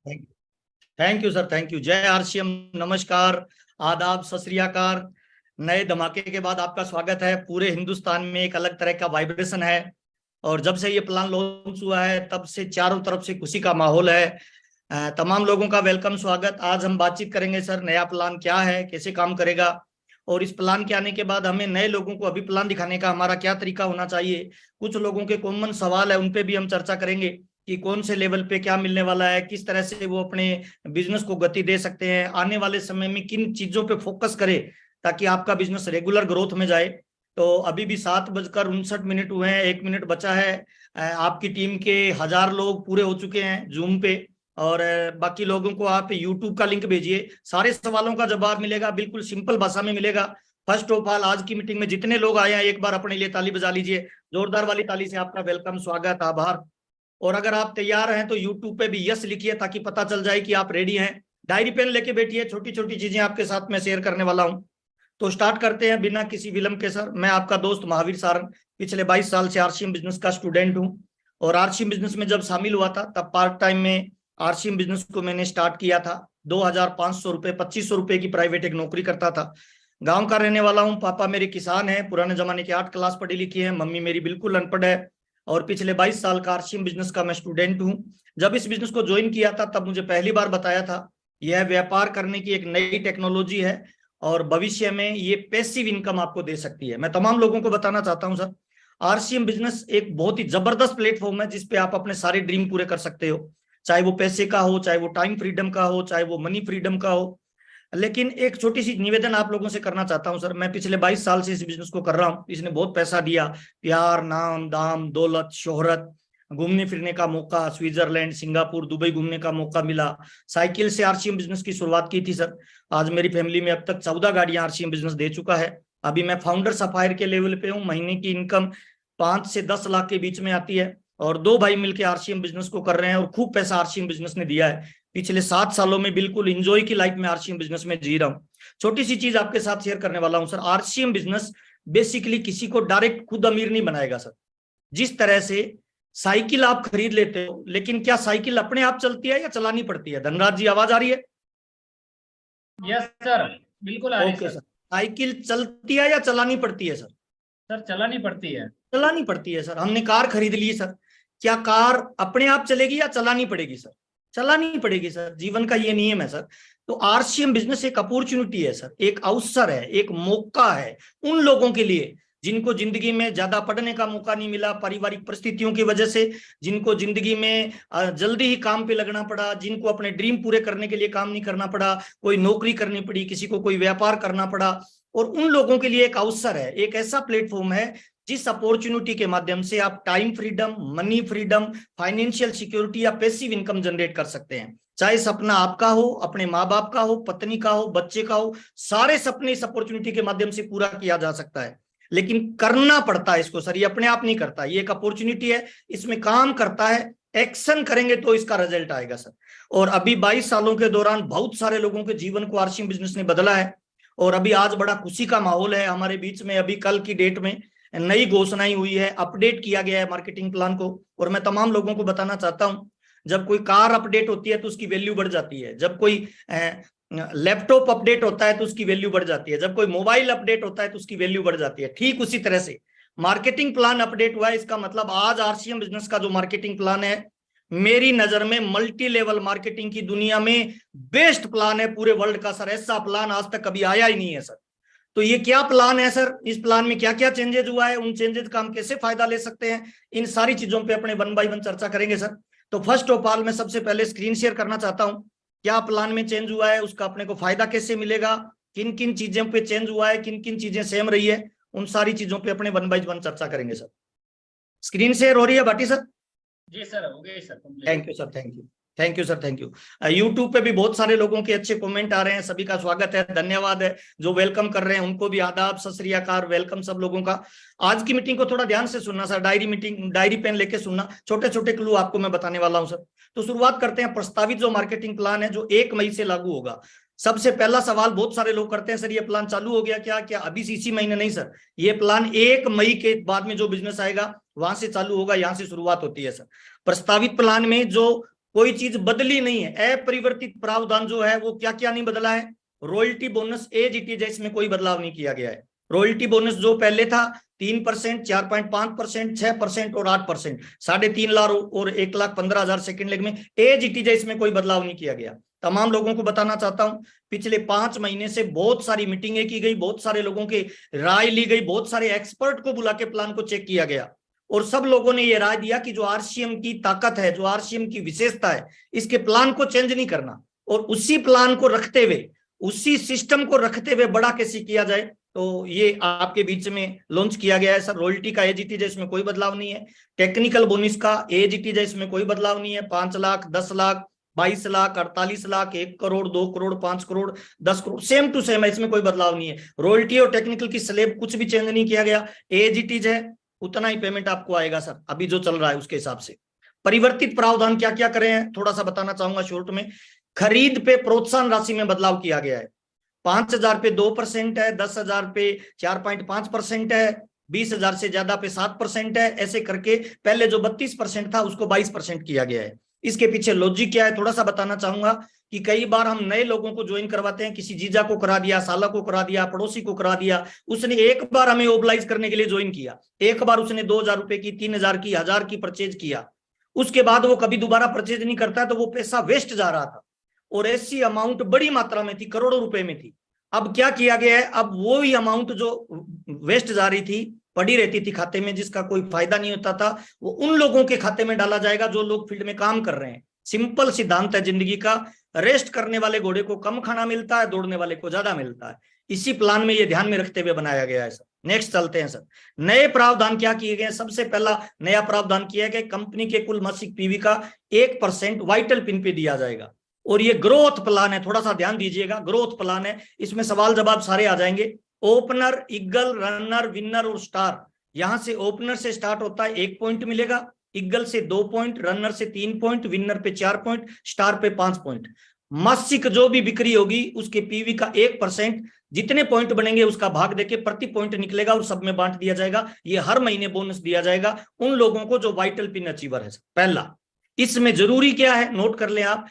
Thank you sir, thank you. जय RCM, नमस्कार, आदाब, सत श्री अकाल। नए धमाके के बाद आपका स्वागत है। पूरे हिंदुस्तान में एक अलग तरह का वाइब्रेशन है और जब से ये प्लान लॉन्च हुआ है तब से चारों तरफ से खुशी का माहौल है। तमाम लोगों का वेलकम, स्वागत। आज हम बातचीत करेंगे सर, नया प्लान क्या है, कैसे काम करेगा, और इस प्लान के आने के बाद हमें नए लोगों को अभी प्लान दिखाने का हमारा क्या तरीका होना चाहिए। कुछ लोगों के कॉमन सवाल है, उन पे भी हम चर्चा करेंगे कि कौन से लेवल पे क्या मिलने वाला है, किस तरह से वो अपने बिजनेस को गति दे सकते हैं, आने वाले समय में किन चीजों पे फोकस करें ताकि आपका बिजनेस रेगुलर ग्रोथ में जाए। तो अभी भी 7:59 हुए हैं, 1 मिनट बचा है। आपकी टीम के 1000 लोग पूरे हो चुके हैं जूम पे, और बाकी लोगों को आप यूट्यूब का लिंक भेजिए। सारे सवालों का जवाब मिलेगा, बिल्कुल सिंपल भाषा में मिलेगा। फर्स्ट ऑफ ऑल, आज की मीटिंग में जितने लोग आए हैं एक बार अपने लिए ताली बजा लीजिए। जोरदार वाली ताली से आपका वेलकम, स्वागत, आभार। और अगर आप तैयार हैं तो यूट्यूब पे भी यस लिखिए ताकि पता चल जाए कि आप रेडी हैं। डायरी पेन लेके बैठिए, छोटी छोटी चीजें आपके साथ में शेयर करने वाला हूं। तो स्टार्ट करते हैं बिना किसी विलंब के सर। मैं आपका दोस्त महावीर सारंग, पिछले 22 साल से आरसीएम बिजनेस का स्टूडेंट हूं। और आरसीएम बिजनेस में जब शामिल हुआ था तब पार्ट टाइम में आरसीएम बिजनेस को मैंने स्टार्ट किया था। 2500 रुपए, 2500 रुपए की प्राइवेट एक नौकरी करता था। गांव का रहने वाला हूँ। पापा मेरे किसान हैं, पुराने जमाने की 8 क्लास पढ़ी लिखी है। मम्मी मेरी बिल्कुल अनपढ़ है। और पिछले 22 साल का आरसीएम बिजनेस का मैं स्टूडेंट हूँ। जब इस बिजनेस को ज्वाइन किया था तब मुझे पहली बार बताया था यह व्यापार करने की एक नई टेक्नोलॉजी है और भविष्य में ये पैसिव इनकम आपको दे सकती है। मैं तमाम लोगों को बताना चाहता हूं सर, आरसीएम बिजनेस एक बहुत ही जबरदस्त प्लेटफॉर्म है जिसपे आप अपने सारे ड्रीम पूरे कर सकते हो, चाहे वो पैसे का हो, चाहे वो टाइम फ्रीडम का हो, चाहे वो मनी फ्रीडम का हो। लेकिन एक छोटी सी निवेदन आप लोगों से करना चाहता हूं सर। मैं पिछले 22 साल से इस बिजनेस को कर रहा हूं, इसने बहुत पैसा दिया, प्यार, नाम, दाम, दौलत, शोहरत, घूमने फिरने का मौका, स्विट्जरलैंड, सिंगापुर, दुबई घूमने का मौका मिला। साइकिल से आरसीएम बिजनेस की शुरुआत की थी सर। आज मेरी फैमिली में अब तक 14 गाड़ियां आरसीएम बिजनेस दे चुका है। अभी मैं फाउंडर सफायर के लेवल पे हूँ। महीने की इनकम 5 से 10 लाख के बीच में आती है और 2 भाई मिलकर आरसीएम बिजनेस को कर रहे हैं और खूब पैसा आरसीएम बिजनेस ने दिया है। पिछले 7 सालों में बिल्कुल इंजॉय की लाइफ में आरसीएम बिजनेस में जी रहा हूँ। छोटी सी चीज आपके साथ शेयर करने वाला हूँ सर। आरसीएम बिजनेस बेसिकली किसी को डायरेक्ट खुद अमीर नहीं बनाएगा सर। जिस तरह से साइकिल आप खरीद लेते हो, लेकिन क्या साइकिल अपने आप चलती है या चलानी पड़ती है? धनराज जी, आवाज आ रही है? यस सर, बिल्कुल आ रही ओके सर। सर। साइकिल चलती है या चलानी पड़ती है सर? सर चलानी पड़ती है। चलानी पड़ती है सर। हमने कार खरीद ली सर, क्या कार अपने आप चलेगी या चलानी पड़ेगी सर? चलानी पड़ेगी सर। जीवन का ये नियम है सर। तो आरसीएम बिजनेस एक अपॉर्चुनिटी है सर, एक अवसर है, एक मौका है उन लोगों के लिए जिनको जिंदगी में ज्यादा पढ़ने का मौका नहीं मिला पारिवारिक परिस्थितियों की वजह से, जिनको जिंदगी में जल्दी ही काम पे लगना पड़ा, जिनको अपने ड्रीम पूरे करने के लिए काम नहीं करना पड़ा, कोई नौकरी करनी पड़ी, किसी को कोई व्यापार करना पड़ा। और उन लोगों के लिए एक अवसर है, एक ऐसा प्लेटफॉर्म है जिस अपॉर्चुनिटी के माध्यम से आप time freedom, money freedom, financial security या पैसिव इनकम जनरेट कर सकते हैं। चाहे सपना आपका हो, अपने माँ बाप का हो, पत्नी का हो, बच्चे का हो, सारे सपने इस अपॉर्चुनिटी के माध्यम से पूरा किया जा सकता है। लेकिन करना पड़ता है इसको सर, ये अपने आप नहीं करता। ये एक अपॉर्चुनिटी है, इसमें काम करता है, एक्शन करेंगे तो इसका रिजल्ट आएगा सर। और अभी 22 सालों के दौरान बहुत सारे लोगों के जीवन को आरसीएम बिजनेस ने बदला है। और अभी आज बड़ा खुशी का माहौल है हमारे बीच में। अभी कल की डेट में नई घोषणाएं हुई है, अपडेट किया गया है मार्केटिंग प्लान को। और मैं तमाम लोगों को बताना चाहता हूं, जब कोई कार अपडेट होती है तो उसकी वैल्यू बढ़ जाती है, जब कोई लैपटॉप अपडेट होता है तो उसकी वैल्यू बढ़ जाती है, जब कोई मोबाइल अपडेट होता है तो उसकी वैल्यू बढ़ जाती है। ठीक उसी तरह से मार्केटिंग प्लान अपडेट हुआ है। इसका मतलब आज आरसीएम बिजनेस का जो मार्केटिंग प्लान है, मेरी नजर में मल्टी लेवल मार्केटिंग की दुनिया में बेस्ट प्लान है पूरे वर्ल्ड का सर। ऐसा प्लान आज तक कभी आया ही नहीं है सर। तो ये क्या प्लान है सर, इस प्लान में क्या क्या चेंजेस हुआ है, उन चेंजेस का हम कैसे फायदा ले सकते हैं, इन सारी चीजों पे अपने 1 बाय 1 चर्चा करेंगे सर। तो फर्स्ट ऑफ ऑल मैं सबसे पहले स्क्रीन शेयर करना चाहता हूं, क्या प्लान में चेंज हुआ है, उसका अपने को फायदा कैसे मिलेगा, किन किन चीजों पे चेंज हुआ है, किन किन चीजें सेम रही है, उन सारी चीजों पे अपने 1 बाय 1 चर्चा करेंगे सर। स्क्रीन शेयर हो रही है भाटी सर? जी सर, हो गई sir. Thank you sir, thank you, thank you sir, thank you. YouTube पे भी बहुत सारे लोगों के अच्छे कमेंट आ रहे हैं, सभी का स्वागत है, धन्यवाद है। जो वेलकम कर रहे हैं उनको भी आदाब, सत श्री अकाल, वेलकम सब लोगों का। आज की मीटिंग को थोड़ा ध्यान से सुनना सर, डायरी पेन लेके सुनना, छोटे छोटे क्लू आपको मैं बताने वाला हूं सर। तो शुरुआत करते हैं। प्रस्तावित जो मार्केटिंग प्लान है जो 1 मई से लागू होगा। सबसे पहला सवाल बहुत सारे लोग करते हैं, सर ये प्लान चालू हो गया क्या? क्या अभी इसी महीने? नहीं सर, ये प्लान 1 मई के बाद में जो बिजनेस आएगा वहां से चालू होगा, यहां से शुरुआत होती है सर। प्रस्तावित प्लान में जो कोई चीज बदली नहीं है। अपरिवर्तित प्रावधान जो है वो क्या क्या नहीं बदला है, royalty bonus as it is है, इसमें कोई बदलाव नहीं किया गया है। रॉयल्टी बोनस जो पहले था 3%, 4.5%, 6% और 8%, 3.5 लाख और 1,15,000 सेकंड लेग में एज इट इज है, इसमें कोई बदलाव नहीं किया गया। तमाम लोगों को बताना चाहता हूं, पिछले 5 महीने से बहुत सारी मीटिंगें की गई, बहुत सारे लोगों की राय ली गई, बहुत सारे एक्सपर्ट को बुला के प्लान को चेक किया गया और सब लोगों ने यह राय दिया कि जो आरसीएम की ताकत है, जो आरसीएम की विशेषता है, इसके प्लान को चेंज नहीं करना और उसी प्लान को रखते हुए, उसी सिस्टम को रखते हुए बड़ा कैसे किया जाए। तो ये आपके बीच में लॉन्च किया गया है सर। रॉयल्टी का एज इट इज है, इसमें कोई बदलाव नहीं है। टेक्निकल बोनस का एज इट इज है, इसमें कोई बदलाव नहीं है। 5 lakh, 10 lakh, 22 lakh, 48 lakh, 1 crore, 2 crore, 5 crore, 10 crore, same to same है, इसमें कोई बदलाव नहीं है। रॉयल्टी और टेक्निकल की स्लेब कुछ भी चेंज नहीं किया गया, एज इट इज है, उतना ही पेमेंट आपको आएगा सर, अभी जो चल रहा है उसके हिसाब से। परिवर्तित प्रावधान क्या क्या करे हैं थोड़ा सा बताना चाहूंगा शॉर्ट में। खरीद पे प्रोत्साहन राशि में बदलाव किया गया है। 5,000 पे 2% है, 10,000 पे 4.5% है, 20,000 से ज्यादा पे 7% है, ऐसे करके पहले जो 32% था उसको 22% किया गया है। इसके पीछे लॉजिक क्या है थोड़ा सा बताना चाहूंगा कि कई बार हम नए लोगों को ज्वाइन करवाते हैं, किसी जीजा को करा दिया, साला को करा दिया, पड़ोसी को करा दिया, उसने एक बार हमें ओबलाइज करने के लिए ज्वाइन किया, एक बार उसने 2,000 रुपए की, 3,000 की, 1,000 की परचेज किया, उसके बाद वो कभी दोबारा परचेज नहीं करता, तो वो पैसा वेस्ट जा रहा था और ऐसी अमाउंट बड़ी मात्रा में थी, करोड़ों रुपए में थी। अब क्या किया गया है, अब वो ही अमाउंट जो वेस्ट जा रही थी, पड़ी रहती थी खाते में, जिसका कोई फायदा नहीं होता था, वो उन लोगों के खाते में डाला जाएगा जो लोग फील्ड में काम कर रहे हैं। सिंपल सिद्धांत है जिंदगी का, रेस्ट करने वाले घोड़े को कम खाना मिलता है, दौड़ने वाले को ज्यादा मिलता है। इसी प्लान में ये ध्यान में रखते हुए बनाया गया है सर। नेक्स्ट चलते हैं सर। नए प्रावधान क्या किए गए? सबसे पहला नया प्रावधान किया गया, कंपनी के कुल मासिक पीवी का 1% वाइटल पिन पे दिया जाएगा और ये ग्रोथ प्लान है, थोड़ा सा ध्यान दीजिएगा, ग्रोथ प्लान है, इसमें सवाल जवाब सारे आ जाएंगे। ओपनर, ईगल, रनर, विनर और स्टार, यहां से ओपनर से स्टार्ट होता है 1 पॉइंट मिलेगा, ईगल से 2 पॉइंट, रनर से 3 पॉइंट, विनर पे 4 पॉइंट, स्टार पे 5 पॉइंट। मासिक जो भी बिक्री होगी उसके पीवी का 1%, जितने पॉइंट बनेंगे उसका भाग देके प्रति पॉइंट निकलेगा और सब में बांट दिया जाएगा। ये हर महीने बोनस दिया जाएगा उन लोगों को जो वाइटल पिन अचीवर है। पहला, इसमें जरूरी क्या है नोट कर लें आप,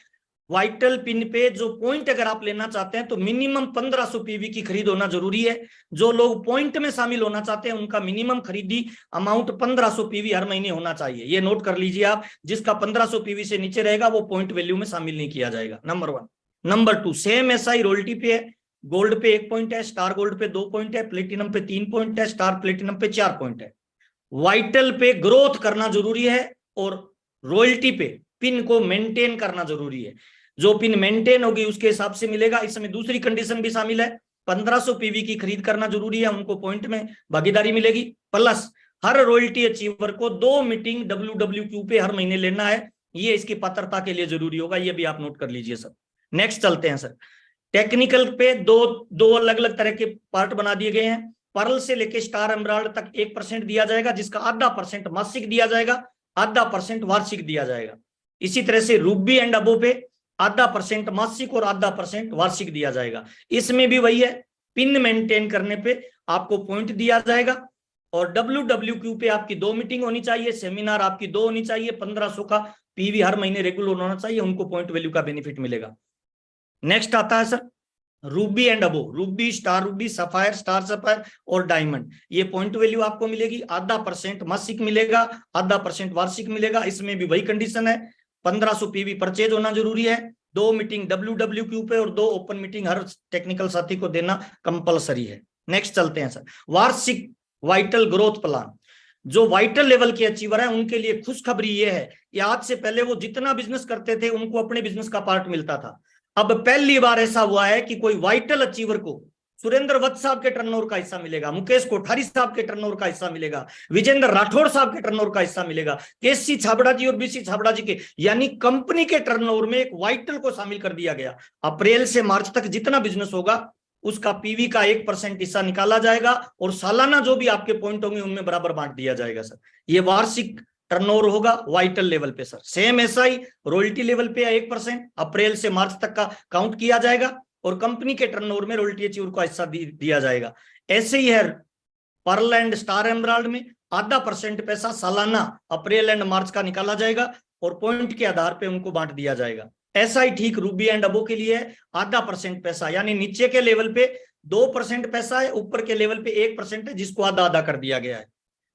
वाइटल पिन पे जो पॉइंट अगर आप लेना चाहते हैं तो मिनिमम 1500 पीवी की खरीद होना जरूरी है। जो लोग पॉइंट में शामिल होना चाहते हैं उनका मिनिमम खरीदी अमाउंट 1500 पीवी हर महीने होना चाहिए, ये नोट कर लीजिए आप। जिसका 1500 पीवी से नीचे रहेगा वो पॉइंट वैल्यू में शामिल नहीं किया जाएगा, number 1। Number 2, same SI royalty पे है, गोल्ड पे 1 पॉइंट है, स्टार गोल्ड पे 2 पॉइंट है, प्लेटिनम पे 3 पॉइंट है, स्टार प्लेटिनम पे 4 पॉइंट है। वाइटल पे ग्रोथ करना जरूरी है और रॉयल्टी पे पिन को मेंटेन करना जरूरी है। जो पिन मेंटेन होगी उसके हिसाब से मिलेगा। इसमें दूसरी कंडीशन भी शामिल है, 1500 पीवी की खरीद करना जरूरी है, उनको पॉइंट में भागीदारी मिलेगी, प्लस हर रॉयल्टी अचीवर को 2 मीटिंग WWQ पे हर महीने लेना है, ये इसकी पात्रता के लिए जरूरी होगा, ये भी आप नोट कर लीजिए सर। नेक्स्ट चलते हैं सर। टेक्निकल पे दो अलग अलग तरह के पार्ट बना दिए गए हैं। पर्ल से लेके स्टार एमराल्ड तक 1% दिया जाएगा, जिसका आधा % मासिक दिया जाएगा, आधा % वार्षिक दिया जाएगा। इसी तरह से रूबी एंड अबो पे आधा % मासिक और आधा % वार्षिक दिया जाएगा। इसमें भी वही है, पिन मेंटेन करने पे आपको पॉइंट दिया जाएगा और WWQ पे आपकी 2 मीटिंग होनी चाहिए, सेमिनार आपकी 2 होनी चाहिए, 1500 का पीवी हर महीने रेगुलर होना चाहिए, उनको पॉइंट वैल्यू का बेनिफिट मिलेगा। नेक्स्ट आता है sir Ruby and above, Ruby, star Ruby, sapphire, star sapphire और डायमंड, ये पॉइंट वैल्यू आपको मिलेगी, आधा % मासिक मिलेगा, आधा % वार्षिक मिलेगा। इसमें भी वही कंडीशन है, 1500 पीवी परचेज होना जरूरी है, 2 मीटिंग WWQ पे और 2 ओपन मीटिंग हर टेक्निकल साथी को देना कंपलसरी है। नेक्स्ट चलते हैं सर, वार्षिक वाइटल ग्रोथ प्लान। जो वाइटल लेवल के अचीवर है उनके लिए खुशखबरी ये है कि आज से पहले वो जितना बिजनेस करते थे उनको अपने बिजनेस का पार्ट मिलता था। अब पहली बार ऐसा हुआ है कि कोई वाइटल अचीवर को सुरेंद्र वत्स साहब के टर्नओवर का हिस्सा मिलेगा, मुकेश कोठारी साहब के टर्नओवर का हिस्सा मिलेगा, विजेंद्र राठौड़ साहब के टर्नओवर का हिस्सा मिलेगा, केसी छाबड़ा जी और बीसी छाबड़ा जी के, यानी कंपनी के टर्नओवर में एक वाइटल को शामिल कर दिया गया। अप्रैल से मार्च तक जितना बिजनेस होगा उसका पीवी का 1% हिस्सा निकाला जाएगा और सालाना जो भी आपके पॉइंट होंगे उनमें बराबर बांट दिया जाएगा सर। ये वार्षिक टर्नओवर होगा वाइटल लेवल पे sir. Same SI royalty level पे 1% अप्रैल से मार्च तक का काउंट किया जाएगा और कंपनी के टर्नओवर में रॉयल्टी अचीवर का हिस्सा दिया जाएगा। ऐसे ही है पर्ल एंड स्टार एमराल्ड में, आधा % पैसा सालाना अप्रैल एंड मार्च का निकाला जाएगा और पॉइंट के आधार पे उनको बांट दिया जाएगा। ऐसा ही ठीक रूबी एंड अबो के लिए है, 0.5% पैसा, यानी नीचे के लेवल पे 2% पैसा है, ऊपर के लेवल पे 1% है, जिसको आधा आधा कर दिया गया है।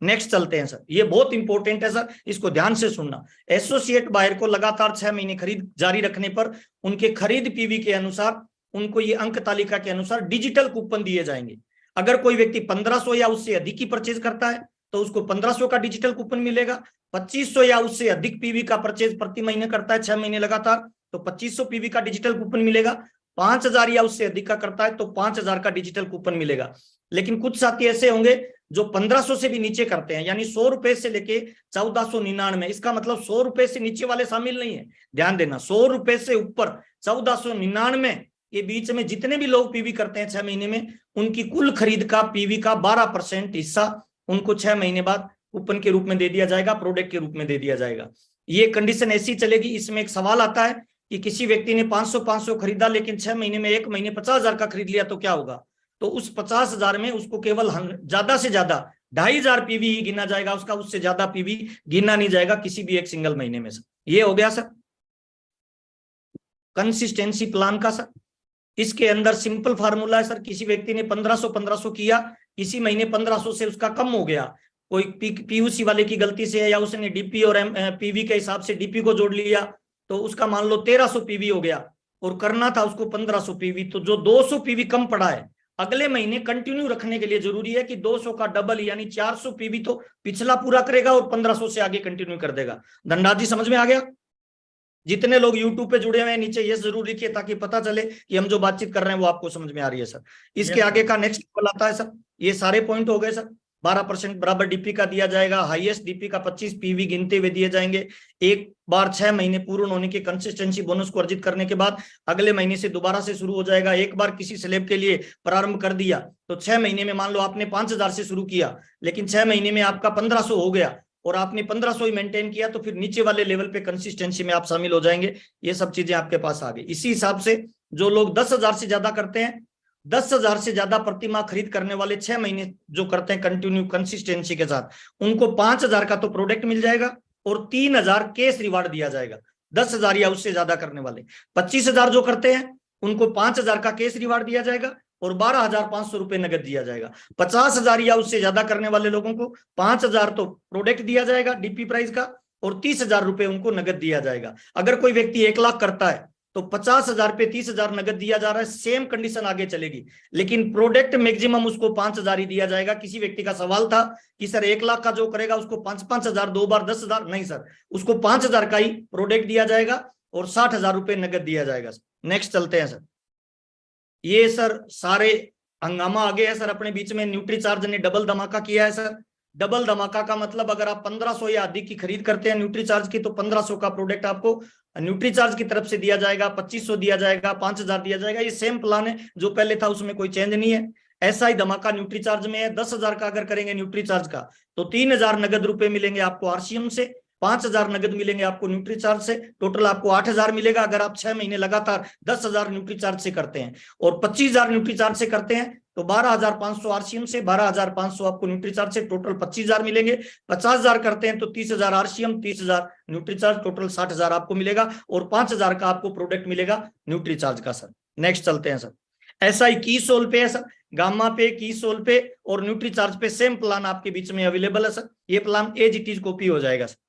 नेक्स्ट चलते हैं सर, ये बहुत इंपॉर्टेंट है सर, इसको ध्यान से सुनना। एसोसिएट बायर को लगातार 6 महीने खरीद जारी रखने पर उनके खरीद पीवी के अनुसार उनको ये अंक तालिका के अनुसार डिजिटल कूपन दिए जाएंगे। अगर कोई व्यक्ति 1500 या उससे अधिक की परचेज करता है तो उसको 1500 का डिजिटल कूपन मिलेगा। 2500 या उससे अधिक पीवी का परचेज प्रति महीने करता है 6 महीने लगातार, तो 2500 पीवी का डिजिटल कूपन मिलेगा। 5000 या उससे अधिक का करता है तो 5000 का डिजिटल कूपन मिलेगा। लेकिन कुछ साथी ऐसे होंगे जो 1500 से भी नीचे करते हैं, यानी 100 रुपए से लेके 1499, इसका मतलब 100 रुपए से नीचे वाले शामिल नहीं है, ध्यान देना। 100 रुपए से ऊपर 1499 के बीच में जितने भी लोग पीवी करते हैं 6 महीने में, उनकी कुल खरीद का पीवी का 12% हिस्सा उनको 6 महीने बाद कूपन के रूप में दे दिया जाएगा, प्रोडक्ट के रूप में दे दिया जाएगा। ये कंडीशन ऐसी चलेगी। इसमें एक सवाल आता है कि किसी व्यक्ति ने 500 खरीदा लेकिन 6 महीने में 1 महीने 50,000 का खरीद लिया तो क्या होगा? तो उस 50,000 में उसको केवल ज्यादा से ज्यादा 2500 पीवी ही गिना जाएगा, उसका उससे ज्यादा पीवी गिना नहीं जाएगा किसी भी एक सिंगल महीने में। सर ये हो गया सर कंसिस्टेंसी प्लान का। सर इसके अंदर सिंपल फार्मूला है सर, किसी व्यक्ति ने 1500 किया, इसी महीने 1500 से उसका कम हो गया, कोई पीयूसी वाले की गलती से है या उसने डीपी और पीवी के हिसाब से डीपी को जोड़ लिया, तो उसका मान लो 1300 पीवी हो गया और करना था उसको 1500 पीवी, तो जो 200 पीवी कम पड़ा है अगले महीने कंटिन्यू रखने के लिए जरूरी है कि 200 का डबल यानी 400 पीवी तो पिछला पूरा करेगा और 1500 से आगे कंटिन्यू कर देगा। धनराज जी समझ में आ गया? जितने लोग YouTube पे जुड़े हुए हैं नीचे ये जरूर लिखिए ताकि पता चले कि हम जो बातचीत कर रहे हैं वो आपको समझ में आ रही है सर। इसके आगे का नेक्स्ट लेवल आता है सर, ये सारे पॉइंट हो गए सर। 12% बराबर डीपी का दिया जाएगा, हाईएस्ट डीपी का 25 पीवी गिनते हुए दिए जाएंगे। एक बार 6 महीने पूर्ण होने के कंसिस्टेंसी बोनस को अर्जित करने के बाद अगले महीने से दोबारा से शुरू हो जाएगा। एक बार किसी स्लैब के लिए प्रारंभ कर दिया तो 6 महीने में मान लो आपने 5000 से शुरू किया लेकिन 6 महीने में आपका 1500 हो गया और आपने 1500 ही मेंटेन किया, तो फिर नीचे वाले लेवल पे कंसिस्टेंसी में आप शामिल हो जाएंगे। ये सब चीजें आपके पास आ गई। इसी हिसाब से जो लोग 10,000 से ज्यादा करते हैं, 10,000 से ज्यादा प्रति माह खरीद करने वाले 6 महीने जो करते हैं कंटिन्यू कंसिस्टेंसी के साथ, उनको 5,000 का तो प्रोडक्ट मिल जाएगा और 3,000 केस रिवार्ड दिया जाएगा। 10,000 या उससे ज्यादा करने वाले 25,000 जो करते हैं उनको 5,000 का केस रिवार्ड दिया जाएगा और 12,500 रुपए नगद दिया जाएगा। 50,000 या उससे ज्यादा करने वाले लोगों को 5,000 तो प्रोडक्ट दिया जाएगा डीपी प्राइस का और 30,000 रुपए उनको नगद दिया जाएगा। अगर कोई व्यक्ति 1 लाख करता है तो 50,000 पे 30,000 नगद दिया जा रहा है। सेम कंडीशन आगे चलेगी लेकिन प्रोडक्ट मैक्सिमम उसको 5,000 ही दिया जाएगा। किसी व्यक्ति का सवाल था कि सर 1 लाख का जो करेगा उसको 5,000 2 बार 10,000, नहीं सर, उसको 5,000 का ही प्रोडक्ट दिया जाएगा और 60,000 रुपए नगद दिया जाएगा। नेक्स्ट चलते हैं सर। ये सर सारे हंगामा आ गया है सर अपने बीच में। न्यूट्री चार्ज ने डबल धमाका किया है सर। डबल धमाका का मतलब अगर आप 1500 या अधिक की खरीद करते हैं न्यूट्री चार्ज की तो 1500 का प्रोडक्ट आपको न्यूट्री चार्ज की तरफ से दिया जाएगा, 2500 दिया जाएगा, 5,000 दिया जाएगा। ये सेम प्लान है जो पहले था, उसमें कोई चेंज नहीं है। ऐसा ही धमाका न्यूट्री चार्ज में है। 10,000 का अगर करेंगे न्यूट्री चार्ज का तो 3,000 नगद रुपए मिलेंगे आपको आरसीएम से, 5,000 नगद मिलेंगे आपको न्यूट्री चार्ज से, टोटल आपको 8,000 मिलेगा अगर आप 6 महीने लगातार 10,000 न्यूट्री चार्ज से करते हैं। और 25,000 न्यूट्री चार्ज से करते हैं तो 12,500 आरसीएम से, 12,500 आपको न्यूट्री चार्ज से, टोटल 25,000 मिलेंगे। 50,000 करते हैं तो 30,000 आरसीएम, 30,000 न्यूट्री चार्ज, टोटल 60,000 आपको मिलेगा और 5,000 का आपको प्रोडक्ट मिलेगा न्यूट्री चार्ज का। सर नेक्स्ट चलते हैं सर। ऐसा ही की सोल पे है सर, गामा पे, की सोल पे और न्यूट्री चार्ज पे सेम प्लान आपके बीच में अवेलेबल है सर। ये plan as it is copy हो जाएगा सर।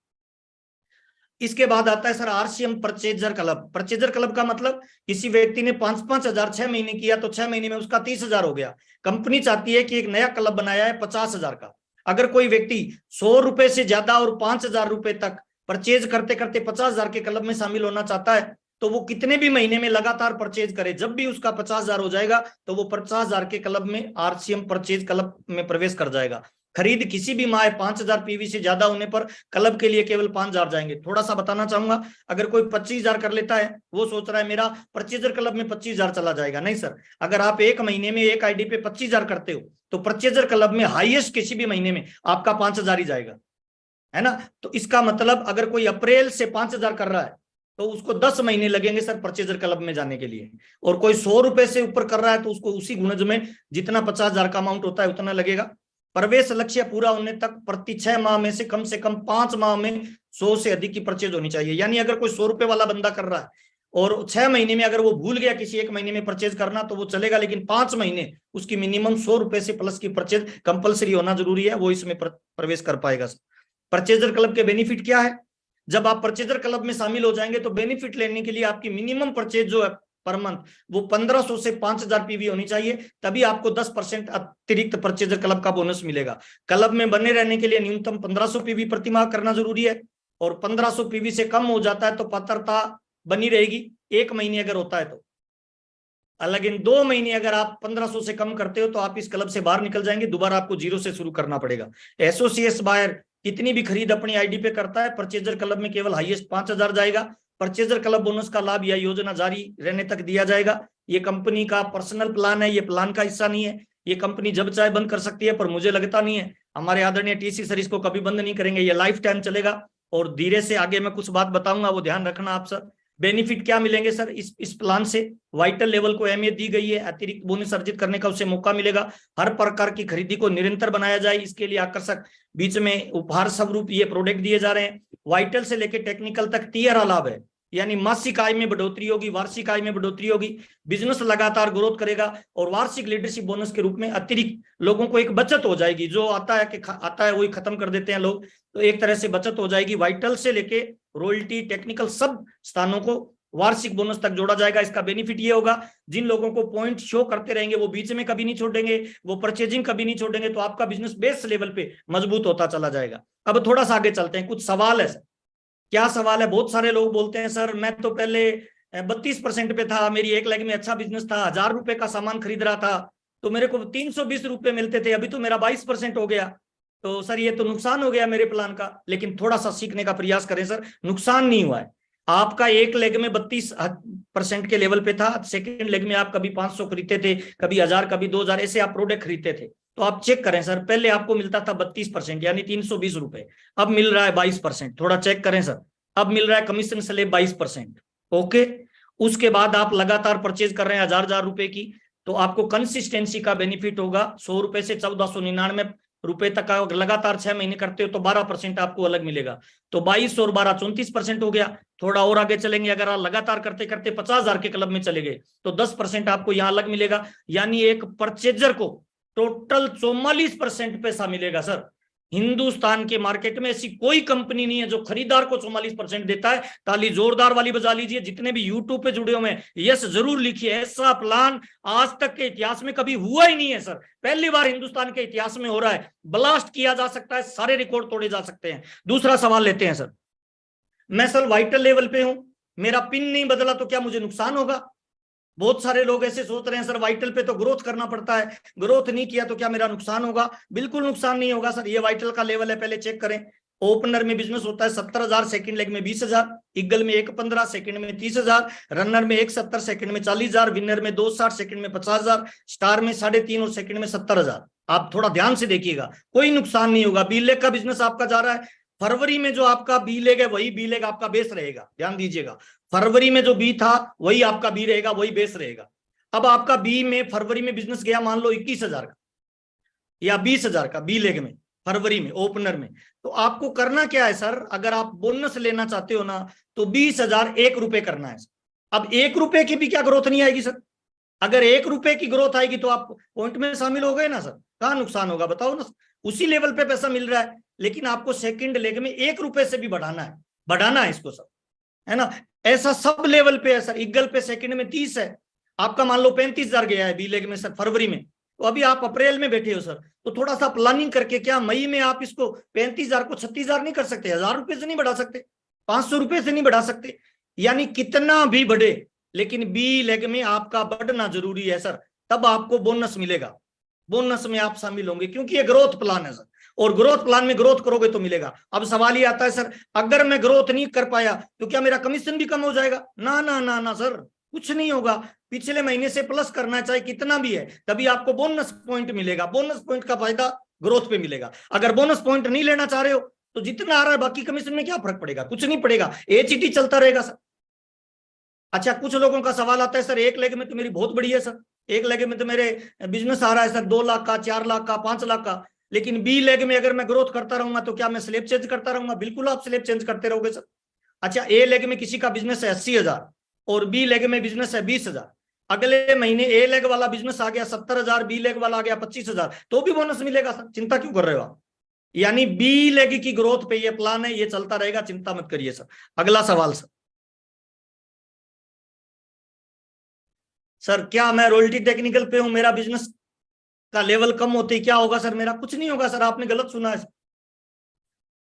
इसके बाद आता है sir RCM purchaser club. Purchaser club का मतलब किसी व्यक्ति ने 5,000 6 महीने किया तो 6 महीने में उसका 30,000 हो गया। कंपनी चाहती है कि एक नया क्लब बनाया है 50,000 का। अगर कोई व्यक्ति 100 रुपए से ज्यादा और 5,000 रुपए तक परचेज करते करते 50,000 के क्लब में शामिल होना चाहता है तो वो कितने भी महीने में लगातार परचेज करे, जब भी उसका 50,000 हो जाएगा तो वो 50,000 के क्लब में, आरसीएम परचेज क्लब में प्रवेश कर जाएगा। खरीद किसी भी माह 5,000 पीवी से ज्यादा होने पर क्लब के लिए केवल 5,000 जाएंगे। थोड़ा सा बताना चाहूंगा, अगर कोई 25,000 कर लेता है, वो सोच रहा है मेरा परचेजर क्लब में 25,000 चला जाएगा। नहीं सर, अगर आप एक महीने में एक आईडी पे 25,000 करते हो तो परचेजर क्लब में हाईएस्ट किसी भी महीने में आपका 5,000 ही जाएगा, है ना। तो इसका मतलब अगर कोई अप्रैल से 5,000 कर रहा है तो उसको 10 महीने लगेंगे सर परचेजर क्लब में जाने के लिए। और कोई 100 रुपए से ऊपर कर रहा है तो उसको उसी गुणज में जितना 50,000 का अमाउंट होता है उतना लगेगा। प्रवेश लक्ष्य पूरा होने तक प्रति 6 माह में से कम 5 माह में 100 से अधिक की परचेज होनी चाहिए। यानी अगर कोई 100 रुपए वाला बंदा कर रहा है और 6 महीने में अगर वो भूल गया किसी एक महीने में परचेज करना तो वो चलेगा, लेकिन 5 महीने उसकी मिनिमम 100 रुपए से प्लस की परचेज कंपलसरी होना जरूरी है, वो इसमें प्रवेश कर पाएगा। परचेजर क्लब के बेनिफिट क्या है? जब आप परचेजर क्लब में शामिल हो जाएंगे तो बेनिफिट लेने के लिए आपकी मिनिमम परचेज जो है पर मंथ वो 1500 से 5000 पीवी होनी चाहिए, तभी आपको 10% अतिरिक्त परचेजर क्लब का बोनस मिलेगा। क्लब में बने रहने के लिए न्यूनतम 1500 पीवी प्रति माह करना जरूरी है, और 1500 पीवी से कम हो जाता है तो पात्रता बनी रहेगी 1 महीने अगर होता है तो। अलग इन 2 महीने अगर आप 1500 से कम करते हो तो आप इस क्लब से बाहर निकल जाएंगे, दोबारा आपको जीरो से शुरू करना पड़ेगा। एसोसिएट्स बायर कितनी भी खरीद अपनी आईडी पे करता है, परचेजर क्लब में केवल हाईएस्ट 5000 जाएगा। परचेजर क्लब बोनस का लाभ यह योजना जारी रहने तक दिया जाएगा। ये कंपनी का पर्सनल प्लान है, ये प्लान का हिस्सा नहीं है। ये कंपनी जब चाहे बंद कर सकती है, पर मुझे लगता नहीं है हमारे आदरणीय टीसी सर इसको कभी बंद नहीं करेंगे, ये लाइफ टाइम चलेगा। और धीरे से आगे मैं कुछ बात बताऊंगा, वो ध्यान रखना आप सर। बेनिफिट क्या मिलेंगे सर इस प्लान से? वाइटल लेवल को अहमियत दी गई है, अतिरिक्त बोनस अर्जित करने का उसे मौका मिलेगा। हर प्रकार की खरीदी को निरंतर बनाया जाए, इसके लिए आकर्षक बीच में उपहार स्वरूप ये प्रोडक्ट दिए जा रहे हैं। वाइटल से लेकर टेक्निकल तक तिहरा लाभ है, यानी मासिक आय में बढ़ोतरी होगी, वार्षिक आय में बढ़ोतरी होगी, बिजनेस लगातार ग्रोथ करेगा, और वार्षिक लीडरशिप बोनस के रूप में अतिरिक्त लोगों को एक बचत हो जाएगी। जो आता है वही खत्म कर देते हैं लोग, तो एक तरह से बचत हो जाएगी। वाइटल से लेके रॉयल्टी टेक्निकल सब स्थानों को वार्षिक बोनस तक जोड़ा जाएगा। इसका बेनिफिट ये होगा, जिन लोगों को पॉइंट शो करते रहेंगे वो बीच में कभी नहीं छोड़ेंगे, वो परचेजिंग कभी नहीं छोड़ेंगे, तो आपका बिजनेस बेस लेवल पे मजबूत होता चला जाएगा। अब थोड़ा सा आगे चलते हैं, कुछ सवाल है सर। क्या सवाल है? बहुत सारे लोग बोलते हैं सर मैं तो पहले 32% पे था, मेरी एक लेग में अच्छा बिजनेस था, 1000 रुपए का सामान खरीद रहा था तो मेरे को 320 रुपए मिलते थे, अभी तो मेरा 22% हो गया, तो सर ये तो नुकसान हो गया मेरे प्लान का। लेकिन थोड़ा सा सीखने का प्रयास करें सर, नुकसान नहीं हुआ है। आपका एक लेग में 32% के लेवल पे था, सेकेंड लेग में आप कभी 500 खरीदते थे, कभी 1000, कभी 2000, ऐसे आप प्रोडक्ट खरीदते थे। तो आप चेक करें सर, पहले आपको मिलता था 32% यानी 320 रुपए, अब मिल रहा है 22%। थोड़ा चेक करें सर, अब मिल रहा है कमीशन स्लैब 22%। ओके, उसके बाद आप लगातार परचेज कर रहे हैं 1000 रुपए की, तो आपको कंसिस्टेंसी का बेनिफिट होगा। 100 रुपए से 1499 रुपए तक का लगातार 6 महीने करते हो तो 12% आपको अलग मिलेगा, तो 22 और 12 34% हो गया। थोड़ा और आगे चलेंगे, अगर आप लगातार करते करते 50,000 के क्लब में चले गए तो 10% आपको यहाँ अलग मिलेगा, यानी एक परचेजर को टोटल 44% पैसा मिलेगा सर। हिंदुस्तान के मार्केट में ऐसी कोई कंपनी नहीं है जो खरीदार को 44% देता है। ताली जोरदार वाली बजा लीजिए। जितने भी यूट्यूब पे जुड़े हुए हैं यस जरूर लिखिए, ऐसा प्लान आज तक के इतिहास में कभी हुआ ही नहीं है सर, पहली बार हिंदुस्तान के इतिहास में हो रहा है। ब्लास्ट किया जा सकता है, सारे रिकॉर्ड तोड़े जा सकते हैं। दूसरा सवाल लेते हैं सर, मैं सर वाइटल लेवल पे हूं, मेरा पिन नहीं बदला तो क्या मुझे नुकसान होगा? बहुत सारे लोग ऐसे सोच रहे हैं सर वाइटल पे तो ग्रोथ करना पड़ता है, ग्रोथ नहीं किया तो क्या मेरा नुकसान होगा? बिल्कुल नुकसान नहीं होगा सर। ये वाइटल का लेवल है, पहले चेक करें। ओपनर में बिजनेस होता है 70,000, सेकंड लेग में 20,000, ईगल में 1.15, सेकंड में 30,000, रनर में 1.70, सेकंड में 40,000, विनर में 2.60, सेकंड में 50,000, स्टार में 3.5 और सेकंड में 70,000। आप थोड़ा ध्यान से देखिएगा, कोई नुकसान नहीं होगा। बी लेग का बिजनेस आपका जा रहा है, फरवरी में जो आपका बी लेग है वही बी लेग आपका बेस रहेगा, ध्यान दीजिएगा। फरवरी में जो बी था वही आपका बी रहेगा, वही बेस रहेगा। अब आपका बी में फरवरी में बिजनेस गया मान लो 21,000 का या 20,000 का बी लेग में, फरवरी में ओपनर में, तो आपको करना क्या है सर? अगर आप बोनस लेना चाहते हो ना तो 20,000 1 रुपए करना है। अब 1 रुपए की भी क्या ग्रोथ नहीं आएगी सर? अगर 1 रुपए की ग्रोथ आएगी तो आप पॉइंट में शामिल हो गए ना सर, कहाँ नुकसान होगा बताओ ना? उसी लेवल पे पैसा मिल रहा है, लेकिन आपको सेकंड लेग में 1 रुपए से भी बढ़ाना है इसको सर, है ना? ऐसा सब लेवल पे है सर। ईगल पे सेकंड में 30 है, आपका मान लो 35,000 गया है बी लेग में सर फरवरी में, तो अभी आप अप्रैल में बैठे हो सर, तो थोड़ा सा प्लानिंग करके क्या मई में आप इसको 35,000 को 36,000 नहीं कर सकते? 1000 रुपए से नहीं बढ़ा सकते? 500 रुपए से नहीं बढ़ा सकते? यानी कितना भी बढ़े, लेकिन बी लेग में आपका बढ़ना जरूरी है सर, तब आपको बोनस मिलेगा। बोनस में आप शामिल होंगे क्योंकि ये ग्रोथ प्लान है सर, और ग्रोथ प्लान में ग्रोथ करोगे तो मिलेगा। अब सवाल ये आता है सर, अगर मैं ग्रोथ नहीं कर पाया तो क्या मेरा कमीशन भी कम हो जाएगा? ना ना ना ना सर, कुछ नहीं होगा। पिछले महीने से प्लस करना चाहे कितना भी है, तभी आपको बोनस पॉइंट मिलेगा। बोनस पॉइंट का फायदा ग्रोथ पे मिलेगा। अगर बोनस पॉइंट नहीं लेना चाह रहे हो तो जितना आ रहा है बाकी कमीशन में क्या फर्क पड़ेगा? कुछ नहीं पड़ेगा, एचटी चलता रहेगा सर। अच्छा, कुछ लोगों का सवाल आता है सर एक लेग में तो मेरी बहुत बड़ी है सर, एक लेग में तो मेरे बिजनेस आ रहा है सर 2 लाख का, 4 लाख का, 5 लाख का, लेकिन बी लेग में अगर मैं ग्रोथ करता रहूंगा तो क्या मैं स्लैब चेंज करता रहूंगा? बिल्कुल आप स्लैब चेंज करते रहोगे सर। अच्छा, ए लेग में किसी का बिजनेस है 80,000 और बी लेग में बिजनेस है 20,000, अगले महीने ए लेग वाला बिजनेस आ गया 70,000, बी लेग वाला आ गया 25,000, तो भी बोनस मिलेगा सर। चिंता क्यों कर रहे हो आप? यानी बी लेग की ग्रोथ पे ये प्लान है, ये चलता रहेगा, चिंता मत करिए सर। अगला सवाल सर। सर क्या मैं रॉयल्टी टेक्निकल पे हूं, मेरा बिजनेस का लेवल कम होते ही क्या होगा सर? मेरा कुछ नहीं होगा सर, आपने गलत सुना है सर।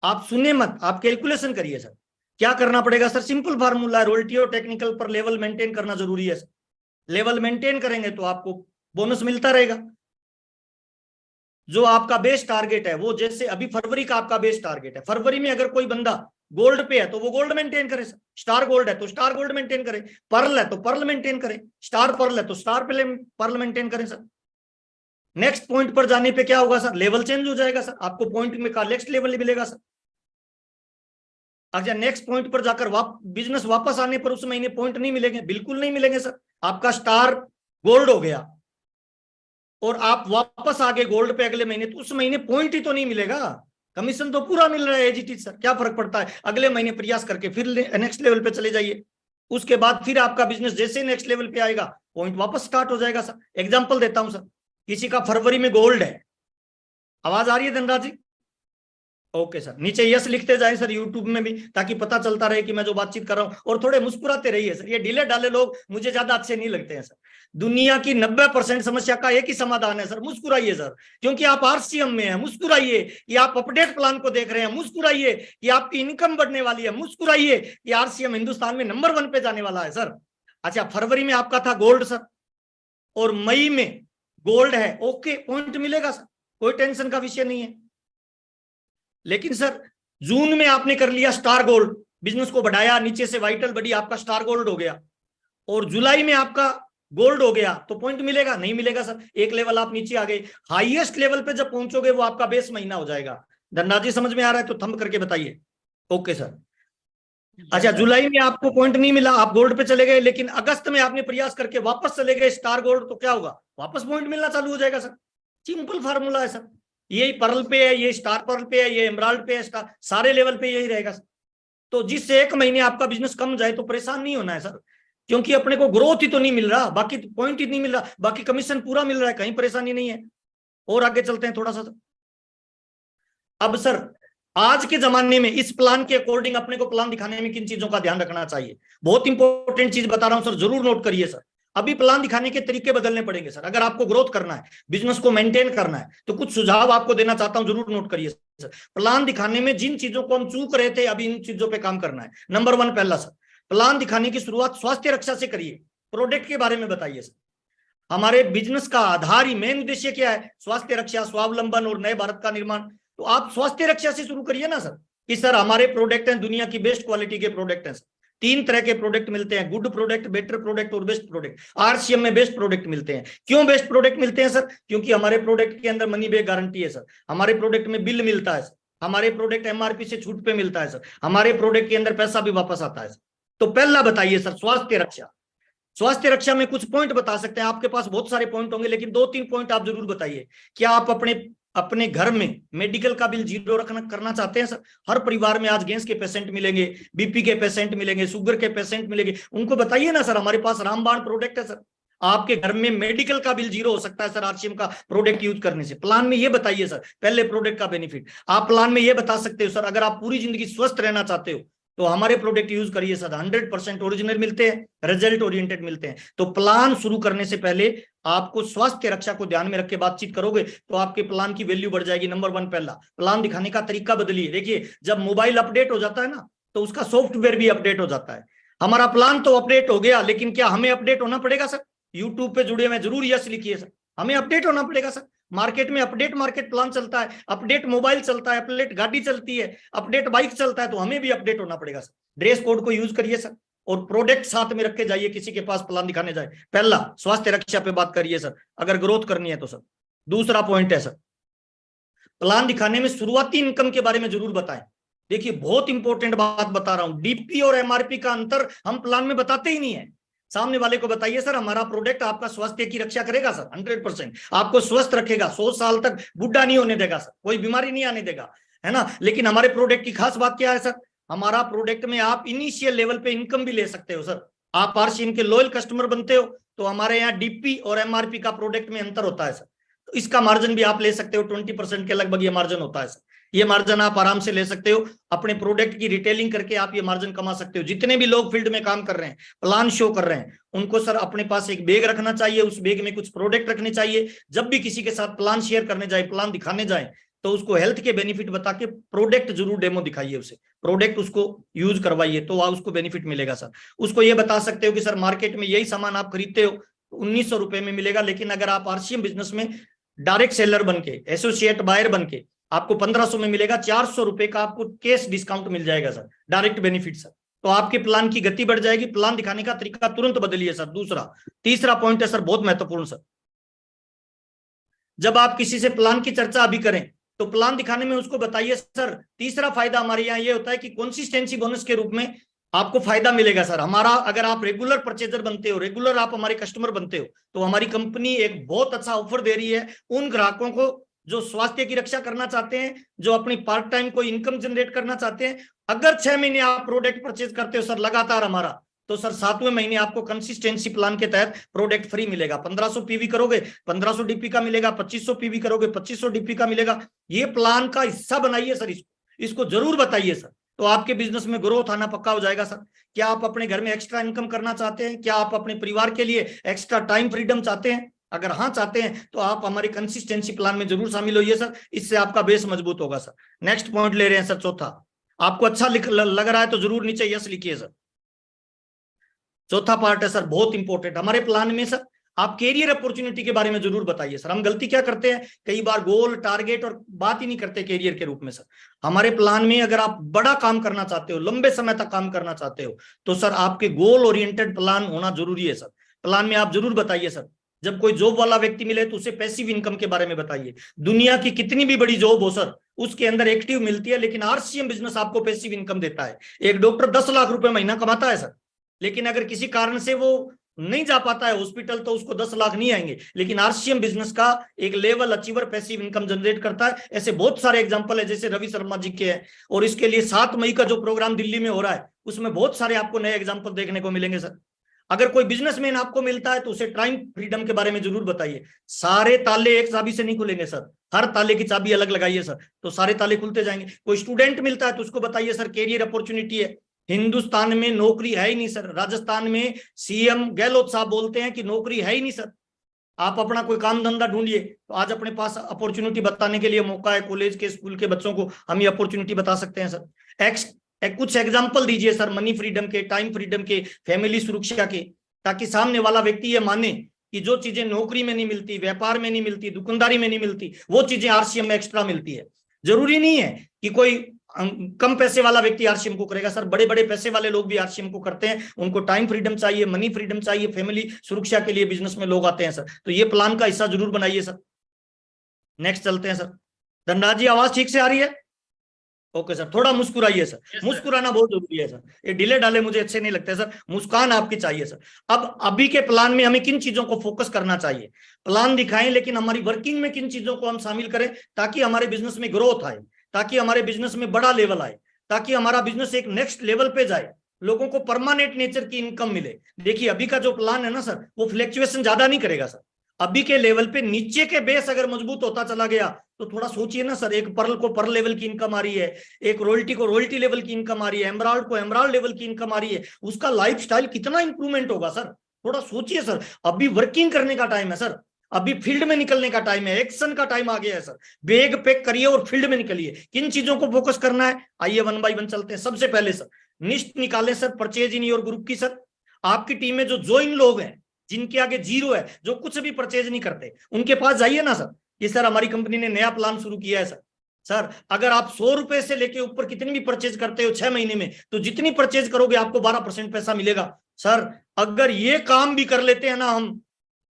आप सुने मत, आप कैलकुलेशन करिए सर। क्या करना पड़ेगा सर? सिंपल फार्मूला है, रॉयल्टी और टेक्निकल पर लेवल मेंटेन करना जरूरी है सर। लेवल मेंटेन करेंगे तो आपको बोनस मिलता रहेगा। जो आपका बेस टारगेट है वो, जैसे अभी फरवरी का आपका बेस टारगेट है, फरवरी में अगर कोई बंदा गोल्ड पे है तो वो गोल्ड मेंटेन करे सर, स्टार गोल्ड है तो स्टार गोल्ड मेंटेन करे, पर्ल है तो पर्ल मेंटेन करे, स्टार पर्ल है तो स्टार पर्ल मेंटेन करें सर। नेक्स्ट पॉइंट पर जाने पे क्या होगा सर? लेवल चेंज हो जाएगा सर, आपको पॉइंट में का नेक्स्ट लेवल मिलेगा सर। अच्छा, नेक्स्ट पॉइंट पर जाकर बिजनेस वापस आने पर उस महीने पॉइंट नहीं मिलेंगे? बिल्कुल नहीं मिलेंगे सर। आपका स्टार गोल्ड हो गया और आप वापस आ गए गोल्ड पे अगले महीने, तो उस महीने पॉइंट ही तो नहीं मिलेगा, कमीशन तो पूरा मिल रहा है एज इट इज सर। क्या फर्क पड़ता है? अगले महीने प्रयास करके फिर नेक्स्ट लेवल पे चले जाइए। उसके बाद फिर आपका बिजनेस जैसे नेक्स्ट लेवल पे आएगा पॉइंट वापस स्टार्ट हो जाएगा सर। एग्जांपल देता हूं सर, किसी का फरवरी में गोल्ड है, आवाज आ रही है धनराज जी? ओके सर, नीचे यस लिखते जाएं सर यूट्यूब में भी, ताकि पता चलता रहे कि मैं जो बातचीत कर रहा हूं। और थोड़े मुस्कुराते रहिए सर, ये ढीले ढाले लोग मुझे ज्यादा अच्छे नहीं लगते हैं सर। दुनिया की 90% समस्या का एक ही समाधान है सर, मुस्कुराइए सर। क्योंकि आप आरसीएम में हैं, मुस्कुराइए। कि आप अपडेट प्लान को देख रहे हैं, मुस्कुराइए। कि आपकी इनकम बढ़ने वाली है, मुस्कुराइए। कि आरसीएम हिंदुस्तान में नंबर 1 पे जाने वाला है सर। अच्छा, फरवरी में आपका था गोल्ड सर और मई में गोल्ड है, ओके, पॉइंट मिलेगा सर, कोई टेंशन का विषय नहीं है। लेकिन सर जून में आपने कर लिया स्टार गोल्ड, बिजनेस को बढ़ाया, नीचे से वाइटल बढ़ी, आपका स्टार गोल्ड हो गया, और जुलाई में आपका गोल्ड हो गया, तो पॉइंट मिलेगा? नहीं मिलेगा सर, एक लेवल आप नीचे आ गए। हाईएस्ट लेवल पे जब पहुंचोगे वो आपका बेस महीना हो जाएगा। धनराज जी समझ में आ रहा है तो थंब करके बताइए। Okay sir. अच्छा, जुलाई में आपको पॉइंट नहीं मिला, आप गोल्ड पे चले गए, लेकिन अगस्त में आपने प्रयास करके वापस चले गए स्टार गोल्ड, तो क्या होगा? वापस पॉइंट मिलना चालू हो जाएगा सर। सिंपल फार्मूला है सर। ये पर्ल पे है, ये स्टार पर्ल पे है, ये एमराल्ड पे है, सारे लेवल पे यही रहेगा सर। तो जिस एक महीने आपका बिजनेस कम जाए तो परेशान नहीं होना है सर, क्योंकि अपने को ग्रोथ ही तो नहीं मिल रहा, बाकी पॉइंट ही नहीं मिल रहा, बाकी कमीशन पूरा मिल रहा है, कहीं परेशानी नहीं है। और आगे चलते हैं थोड़ा सा। अब सर आज के जमाने में इस प्लान के अकॉर्डिंग अपने को प्लान दिखाने में किन चीजों का ध्यान रखना चाहिए? बहुत इंपॉर्टेंट चीज बता रहा हूं सर, जरूर नोट करिए सर। अभी प्लान दिखाने के तरीके बदलने पड़ेंगे सर, अगर आपको ग्रोथ करना है, बिजनेस को मेंटेन करना है, तो कुछ सुझाव आपको देना चाहता हूं, जरूर नोट करिए सर। प्लान दिखाने में जिन चीजों को हम चूक रहे थे, अभी इन चीजों पे काम करना है। नंबर 1 पहला सर, प्लान दिखाने की शुरुआत स्वास्थ्य रक्षा से करिए। प्रोडक्ट के बारे में बताइए सर। हमारे बिजनेस का आधार ही, मेन उद्देश्य क्या है? स्वास्थ्य रक्षा, स्वावलंबन और नए भारत का निर्माण। तो आप स्वास्थ्य रक्षा से शुरू करिए ना सर, कि सर हमारे प्रोडक्ट हैं दुनिया की बेस्ट क्वालिटी के प्रोडक्ट हैं सर। 3 तरह के प्रोडक्ट मिलते हैं, गुड प्रोडक्ट, बेटर प्रोडक्ट और बेस्ट प्रोडक्ट। आरसीएम में बेस्ट प्रोडक्ट मिलते हैं। क्यों बेस्ट प्रोडक्ट मिलते हैं सर? क्योंकि हमारे प्रोडक्ट के अंदर मनी बैक गारंटी है सर, हमारे प्रोडक्ट में बिल मिलता है सर, हमारे प्रोडक्ट एमआरपी से छूट पे मिलता है सर, हमारे प्रोडक्ट के अंदर पैसा भी वापस आता है सर। तो पहला बताइए सर, स्वास्थ्य रक्षा। स्वास्थ्य रक्षा में कुछ पॉइंट बता सकते हैं, आपके पास बहुत सारे पॉइंट होंगे, लेकिन 2-3 पॉइंट आप जरूर बताइए। क्या आप अपने अपने घर में मेडिकल का बिल जीरो रखना करना चाहते हैं सर? हर परिवार में आज गैस के पेशेंट मिलेंगे, बीपी के पेशेंट मिलेंगे, शुगर के पेशेंट मिलेंगे, उनको बताइए ना सर हमारे पास रामबाण प्रोडक्ट है सर, आपके घर में मेडिकल का बिल जीरो हो सकता है सर आरसीएम का प्रोडक्ट यूज करने से। प्लान में ये बताइए सर, पहले प्रोडक्ट का बेनिफिट। आप प्लान में ये बता सकते हो सर, अगर आप पूरी जिंदगी स्वस्थ रहना चाहते हो तो हमारे प्रोडक्ट यूज करिए सर, 100% ओरिजिनल मिलते हैं, रिजल्ट ओरिएंटेड मिलते हैं। तो प्लान शुरू करने से पहले आपको स्वास्थ्य रक्षा को ध्यान में रख के बातचीत करोगे तो आपके प्लान की वैल्यू बढ़ जाएगी। नंबर 1 पहला, प्लान दिखाने का तरीका बदलिए। देखिए, जब मोबाइल अपडेट हो जाता है ना, तो उसका सॉफ्टवेयर भी अपडेट हो जाता है। हमारा प्लान तो अपडेट हो गया, लेकिन क्या हमें अपडेट होना पड़ेगा सर? यूट्यूब पे जुड़े हुए जरूर यस लिखिए सर, हमें अपडेट होना पड़ेगा सर। मार्केट में अपडेट मार्केट प्लान चलता है, अपडेट मोबाइल चलता है, अपडेट गाड़ी चलती है, अपडेट बाइक चलता है, तो हमें भी अपडेट होना पड़ेगा सर। ड्रेस कोड को यूज करिए सर, और प्रोडक्ट साथ में रख के जाइए किसी के पास प्लान दिखाने जाए। पहला, स्वास्थ्य रक्षा पे बात करिए सर, अगर ग्रोथ करनी है तो सर। दूसरा पॉइंट है सर, प्लान दिखाने में शुरुआती इनकम के बारे में जरूर बताएं। देखिए, बहुत इंपॉर्टेंट बात बता रहा हूं, डीपी और एमआरपी का अंतर हम प्लान में बताते ही नहीं है। सामने वाले को बताइए सर हमारा प्रोडक्ट आपका स्वास्थ्य की रक्षा करेगा सर, 100% आपको स्वस्थ रखेगा, 100 साल तक बुढ़ा नहीं होने देगा सर, कोई बीमारी नहीं आने देगा, है ना। लेकिन हमारे प्रोडक्ट की खास बात क्या है सर, हमारा प्रोडक्ट में आप इनिशियल लेवल पे इनकम भी ले सकते हो सर। आप आरसीएम के लॉयल कस्टमर बनते हो तो हमारे यहाँ डीपी और एमआरपी का प्रोडक्ट में अंतर होता है सर, तो इसका मार्जिन भी आप ले सकते हो, 20% के लगभग ये मार्जिन होता है सर। ये मार्जिन आप आराम से ले सकते हो, अपने प्रोडक्ट की रिटेलिंग करके आप ये मार्जिन कमा सकते हो। जितने भी लोग फील्ड में काम कर रहे हैं, प्लान शो कर रहे हैं, उनको सर अपने पास एक बैग रखना चाहिए, उस बैग में कुछ प्रोडक्ट रखने चाहिए। जब भी किसी के साथ प्लान शेयर करने जाए, प्लान दिखाने जाए, तो उसको हेल्थ के बेनिफिट बता के प्रोडक्ट जरूर डेमो दिखाइए, उसे प्रोडक्ट उसको यूज करवाइए, तो वह उसको बेनिफिट मिलेगा सर। उसको ये बता सकते हो कि सर मार्केट में यही सामान आप खरीदते हो 1900 रुपए में मिलेगा, लेकिन अगर आप आरसीएम बिजनेस में डायरेक्ट सेलर बन के, एसोसिएट बायर बन के, आपको 1500 में मिलेगा, 400 रुपए का आपको कैश डिस्काउंट मिल जाएगा सर, डायरेक्ट बेनिफिट सर। तो आपके प्लान की गति बढ़ जाएगी, प्लान दिखाने का तरीका तुरंत बदलिए सर। दूसरा, तीसरा पॉइंट है सर बहुत महत्वपूर्ण सर, जब आप किसी से प्लान की चर्चा अभी करें तो प्लान दिखाने में उसको बताइए सर, तीसरा फायदा हमारे यहाँ ये होता है कि कंसिस्टेंसी बोनस के रूप में आपको फायदा मिलेगा सर। हमारा अगर आप रेगुलर परचेजर बनते हो, रेगुलर आप हमारे कस्टमर बनते हो, तो हमारी कंपनी एक बहुत अच्छा ऑफर दे रही है उन ग्राहकों को जो स्वास्थ्य की रक्षा करना चाहते हैं, जो अपनी पार्ट टाइम को इनकम जनरेट करना चाहते हैं। अगर 6 महीने आप प्रोडक्ट परचेज करते हो सर लगातार हमारा, तो सर 7वें महीने आपको कंसिस्टेंसी प्लान के तहत प्रोडक्ट फ्री मिलेगा। 1500 पीवी करोगे 1500 डीपी का मिलेगा, 2500 पीवी करोगे 2500 डीपी का मिलेगा। ये प्लान का हिस्सा बनाइए सर, इसको जरूर बताइए सर, तो आपके बिजनेस में ग्रोथ आना पक्का हो जाएगा सर। क्या आप अपने घर में एक्स्ट्रा इनकम करना चाहते हैं? क्या आप अपने परिवार के लिए एक्स्ट्रा टाइम फ्रीडम चाहते हैं? अगर हाँ चाहते हैं तो आप हमारे कंसिस्टेंसी प्लान में जरूर शामिल होइए सर, इससे आपका बेस मजबूत होगा सर। नेक्स्ट पॉइंट ले रहे हैं सर, चौथा। आपको अच्छा लग रहा है तो जरूर नीचे यस लिखिए सर। चौथा पार्ट है सर बहुत इंपॉर्टेंट हमारे प्लान में सर, आप कैरियर अपॉर्चुनिटी के बारे में जरूर बताइए सर। हम गलती क्या करते हैं, कई बार गोल टारगेट और बात ही नहीं करते कैरियर के रूप में सर। हमारे प्लान में अगर आप बड़ा काम करना चाहते हो, लंबे समय तक काम करना चाहते हो, तो सर आपके गोल ओरिएंटेड प्लान होना जरूरी है सर। प्लान में आप जरूर बताइए सर, जब कोई जॉब वाला व्यक्ति मिले तो उसे पैसिव इनकम के बारे में बताइए। दुनिया की कितनी भी बड़ी जॉब हो सर, उसके अंदर एक्टिव मिलती है, लेकिन आरसीएम बिजनेस आपको पैसिव इनकम देता है। एक डॉक्टर 10 लाख रुपए महीना कमाता है सर, लेकिन अगर किसी कारण से वो नहीं जा पाता है हॉस्पिटल तो उसको 10 लाख नहीं आएंगे। लेकिन आरसीएम बिजनेस का एक level achiever passive income generate करता है। ऐसे बहुत सारे एग्जांपल है, जैसे रवि शर्मा जी के हैं, और इसके लिए 7 मई का जो प्रोग्राम दिल्ली में हो रहा है उसमें बहुत सारे आपको नए एग्जांपल देखने को मिलेंगे सर। अगर कोई बिजनेसमैन आपको मिलता है तो उसे टाइम फ्रीडम के बारे में जरूर बताइए। सारे ताले एक चाबी से नहीं खुलेंगे सर, हर ताले की चाबी अलग लगाइए सर, तो सारे ताले खुलते जाएंगे। कोई स्टूडेंट मिलता है तो उसको बताइए सर कैरियर अपॉर्चुनिटी है, हिंदुस्तान में नौकरी है ही नहीं सर। राजस्थान में सीएम गहलोत साहब बोलते हैं कि नौकरी है ही नहीं सर, आप अपना कोई काम धंधा ढूंढिए। तो आज अपने पास अपॉर्चुनिटी बताने के लिए मौका है, कॉलेज के स्कूल के बच्चों को हम ये अपॉर्चुनिटी बता सकते हैं सर। कुछ एग्जाम्पल दीजिए सर, मनी फ्रीडम के, टाइम फ्रीडम के, फैमिली सुरक्षा के, ताकि सामने वाला व्यक्ति ये माने कि जो चीजें नौकरी में नहीं मिलती, व्यापार में नहीं मिलती, दुकानदारी में नहीं मिलती, वो चीजें आरसीएम में एक्स्ट्रा मिलती है। जरूरी नहीं है कि कोई कम पैसे वाला व्यक्ति आरसीएम को करेगा सर, बड़े बड़े पैसे वाले लोग भी आरसीएम को करते हैं। उनको टाइम फ्रीडम चाहिए, मनी फ्रीडम चाहिए, फैमिली सुरक्षा के लिए बिजनेस में लोग आते हैं सर। तो ये प्लान का हिस्सा जरूर बनाइए सर। नेक्स्ट चलते हैं सर। धनराज जी आवाज ठीक से आ रही है? ओके सर, थोड़ा मुस्कुराइए सर। yes, मुस्कुराना बहुत जरूरी है सर, ये ढीले ढाले मुझे अच्छे नहीं लगते सर, मुस्कान आपकी चाहिए सर। अब अभी के प्लान में हमें किन चीजों को फोकस करना चाहिए, प्लान दिखाएं, लेकिन हमारी वर्किंग में किन चीजों को हम शामिल करें ताकि हमारे बिजनेस में ग्रोथ आए, ताकि हमारे बिजनेस में बड़ा लेवल आए, ताकि हमारा बिजनेस एक नेक्स्ट लेवल पे जाए, लोगों को परमानेंट नेचर की इनकम मिले। देखिए अभी का जो प्लान है ना सर, वो फ्लक्चुएशन ज्यादा नहीं करेगा सर। अभी के लेवल पे नीचे के बेस अगर मजबूत होता चला गया तो थोड़ा सोचिए ना सर, एक पर्ल को पर्ल लेवल की इनकम आ रही है, एक रॉयल्टी को रॉयल्टी लेवल की इनकम आ रही है, एमराल्ड को एमराल्ड लेवल की इनकम आ रही है, उसका लाइफस्टाइल कितना इंप्रूवमेंट होगा सर। थोड़ा सोचिए सर, अभी वर्किंग करने का टाइम है सर, अभी फील्ड में निकलने का टाइम है, एक्शन का टाइम आ गया है सर। बैग पैक करिए और फील्ड में निकलिए। किन चीजों को फोकस करना है, आइए 1 बाय 1 चलते हैं। सबसे पहले सर लिस्ट निकालें sir purchase in your group की। सर आपकी टीम में जो ज्वाइन लोग हैं, जिनके आगे जीरो है, जो कुछ भी परचेज नहीं करते, उनके पास जाइए ना सर कि सर हमारी कंपनी ने नया प्लान शुरू किया है सर। सर अगर आप 100 रुपए से लेके ऊपर कितनी भी परचेज करते हो 6 महीने में, तो जितनी परचेज करोगे आपको 12% पैसा मिलेगा सर। अगर ये काम भी कर लेते हैं ना हम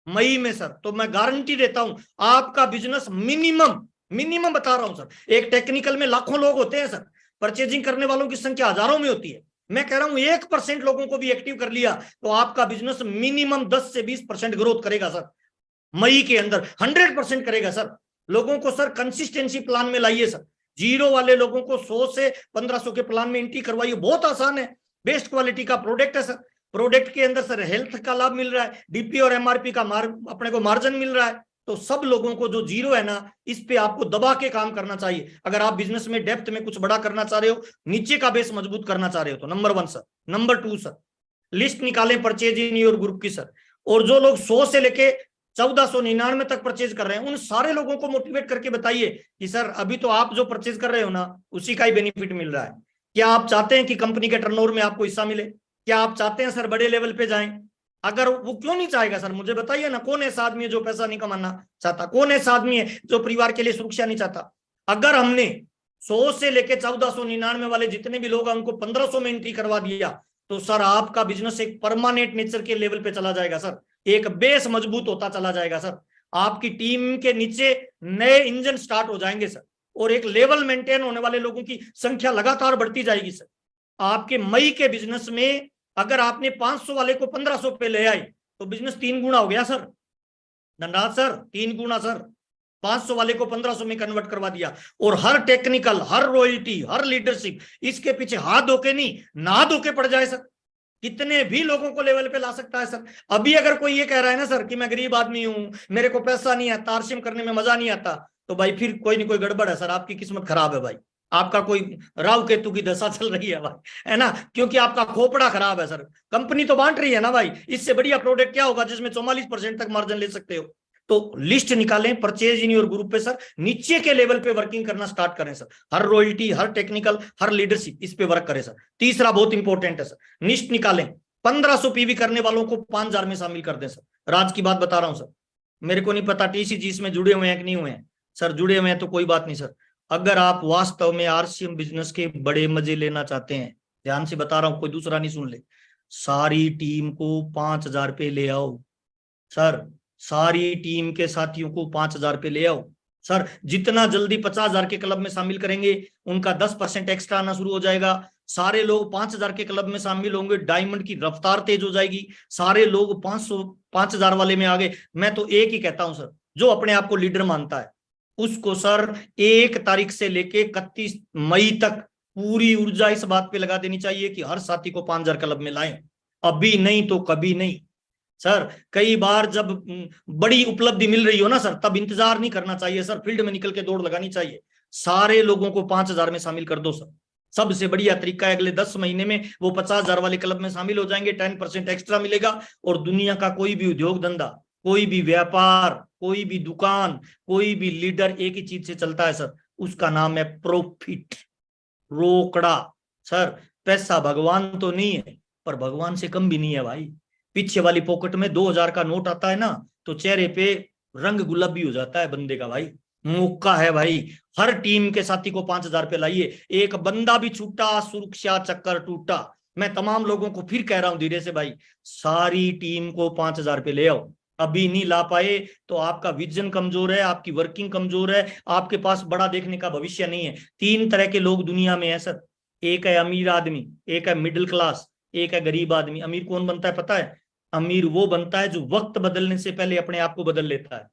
मई में सर, तो मैं गारंटी देता हूं आपका बिजनेस मिनिमम बता रहा हूं सर, एक टेक्निकल में लाखों लोग होते हैं सर, परचेजिंग करने वालों की संख्या हजारों में होती है, मैं कह रहा हूं 1% लोगों को भी एक्टिव कर लिया तो आपका बिजनेस मिनिमम 10 से 20% ग्रोथ करेगा सर। मई के अंदर 100% करेगा सर। लोगों को सर कंसिस्टेंसी प्लान में लाइए सर। जीरो वाले लोगों को 100 से 1500 के प्लान में एंट्री करवाइए, बहुत आसान है। बेस्ट क्वालिटी का प्रोडक्ट है सर। प्रोडक्ट के अंदर सर हेल्थ का लाभ मिल रहा है, डीपी और एमआरपी का अपने को मार्जिन मिल रहा है। तो सब लोगों को जो जीरो है ना, इस पे आपको दबा के काम करना चाहिए। अगर आप बिजनेस में डेप्थ में कुछ बड़ा करना चाह रहे हो, नीचे का बेस मजबूत करना चाह रहे हो, तो number 1 sir. Number 2 sir, list निकालें परचेज इन योर ग्रुप की सर। और जो लोग 100 से लेके 1499 तक परचेज कर रहे हैं, उन सारे लोगों को मोटिवेट करके बताइए कि सर अभी तो आप जो परचेज कर रहे हो ना, उसी का ही बेनिफिट मिल रहा है। क्या आप चाहते हैं कि कंपनी के टर्नओवर में आपको हिस्सा मिले? क्या आप चाहते हैं सर बड़े लेवल पे जाएं? अगर वो क्यों नहीं चाहेगा सर, मुझे बताइए ना। कौन ऐसा आदमी है जो पैसा नहीं कमाना चाहता? कौन ऐसा आदमी है जो परिवार के लिए सुरक्षा नहीं चाहता? अगर हमने 100 से लेके 1499 वाले जितने भी लोग हैं उनको 1500 में एंट्री करवा दिया, तो सर आपका बिजनेस एक परमानेंट नेचर के लेवल पे चला जाएगा सर। एक बेस मजबूत होता चला जाएगा सर। आपकी टीम के नीचे नए इंजन स्टार्ट हो जाएंगे सर, और एक लेवल मेंटेन होने वाले लोगों की संख्या लगातार बढ़ती जाएगी सर। आपके मई के बिजनेस में अगर आपने 500 वाले को 1500 पे ले आई तो बिजनेस 3 गुना हो गया सर। धनराज सर 3 गुना सर। 500 वाले को 1500 में कन्वर्ट करवा दिया, और हर टेक्निकल, हर रॉयल्टी, हर लीडरशिप इसके पीछे हाथ धोके नहीं, नहा धोके पड़ जाए सर। कितने भी लोगों को लेवल पे ला सकता है सर। अभी अगर कोई ये कह रहा है ना सर कि मैं गरीब आदमी हूं, मेरे को पैसा नहीं आता, आरसीएम करने में मजा नहीं आता, तो भाई फिर कोई नहीं कोई गड़बड़ है सर। आपकी किस्मत खराब है भाई। आपका कोई राहु केतु की दशा चल रही है भाई, है ना? क्योंकि आपका खोपड़ा खराब है सर। कंपनी तो बांट रही है ना भाई, इससे बढ़िया प्रोडक्ट क्या होगा जिसमें 44% तक मार्जिन ले सकते हो? तो लिस्ट निकालें परचेज इन योर ग्रुप पे सर। नीचे के लेवल पे वर्किंग करना स्टार्ट करें सर। हर रॉयल्टी, हर टेक्निकल, हर लीडरशिप, इस पे वर्क करें सर। तीसरा बहुत इंपॉर्टेंट है सर, लिस्ट निकालें 1500 पीवी करने वालों को 5000 में शामिल कर दें सर। राज की बात बता रहा हूं सर। मेरे को नहीं पता टीसीजी इसमें जुड़े हुए हैं कि नहीं हुए हैं सर। जुड़े हुए हैं तो कोई बात नहीं सर। अगर आप वास्तव में आरसीएम बिजनेस के बड़े मजे लेना चाहते हैं, ध्यान से बता रहा हूं, कोई दूसरा नहीं सुन ले, सारी टीम को 5000 पे ले आओ सर। सारी टीम के साथियों को 5000 पे ले आओ सर। जितना जल्दी 50,000 के क्लब में शामिल करेंगे, उनका 10% एक्स्ट्रा आना शुरू हो जाएगा। सारे लोग 5000 के क्लब में शामिल होंगे, डायमंड की रफ्तार तेज हो जाएगी। सारे लोग 5000 वाले में आ गए। मैं तो एक ही कहता हूं सर, जो अपने आप को लीडर मानता है उसको सर 1 तारीख से लेके 31 मई तक पूरी ऊर्जा इस बात पे लगा देनी चाहिए कि हर साथी को 5000 क्लब में लाएं। अभी नहीं तो कभी नहीं सर। कई बार जब बड़ी उपलब्धि मिल रही हो ना सर, तब इंतजार नहीं करना चाहिए सर, फील्ड में निकल के दौड़ लगानी चाहिए। सारे लोगों को 5000 में शामिल कर दो सर। सबसे बढ़िया तरीका है, अगले 10 महीने में वो 50,000 वाले क्लब में शामिल हो जाएंगे, 10% एक्स्ट्रा मिलेगा। और दुनिया का कोई भी उद्योग धंधा, कोई भी व्यापार, कोई भी दुकान, कोई भी लीडर एक ही चीज से चलता है सर, उसका नाम है प्रॉफिट, रोकड़ा सर। पैसा भगवान तो नहीं है, पर भगवान से कम भी नहीं है भाई। पीछे वाली पॉकेट में 2000 का नोट आता है ना, तो चेहरे पे रंग गुलाबी हो जाता है बंदे का भाई। मौका है भाई। हर टीम के साथी को 5000 पे लाइए। एक बंदा भी छूटा, सुरक्षा चक्कर टूटा। मैं तमाम लोगों को फिर कह रहा हूं धीरे से भाई, सारी टीम को 5000 पे ले आओ। अभी नहीं ला पाए तो आपका विजन कमजोर है, आपकी वर्किंग कमजोर है, आपके पास बड़ा देखने का भविष्य नहीं है। 3 तरह के लोग दुनिया में है सर। एक है अमीर आदमी, एक है मिडिल क्लास, एक है गरीब आदमी। अमीर कौन बनता है पता है? अमीर वो बनता है जो वक्त बदलने से पहले अपने आप को बदल लेता है।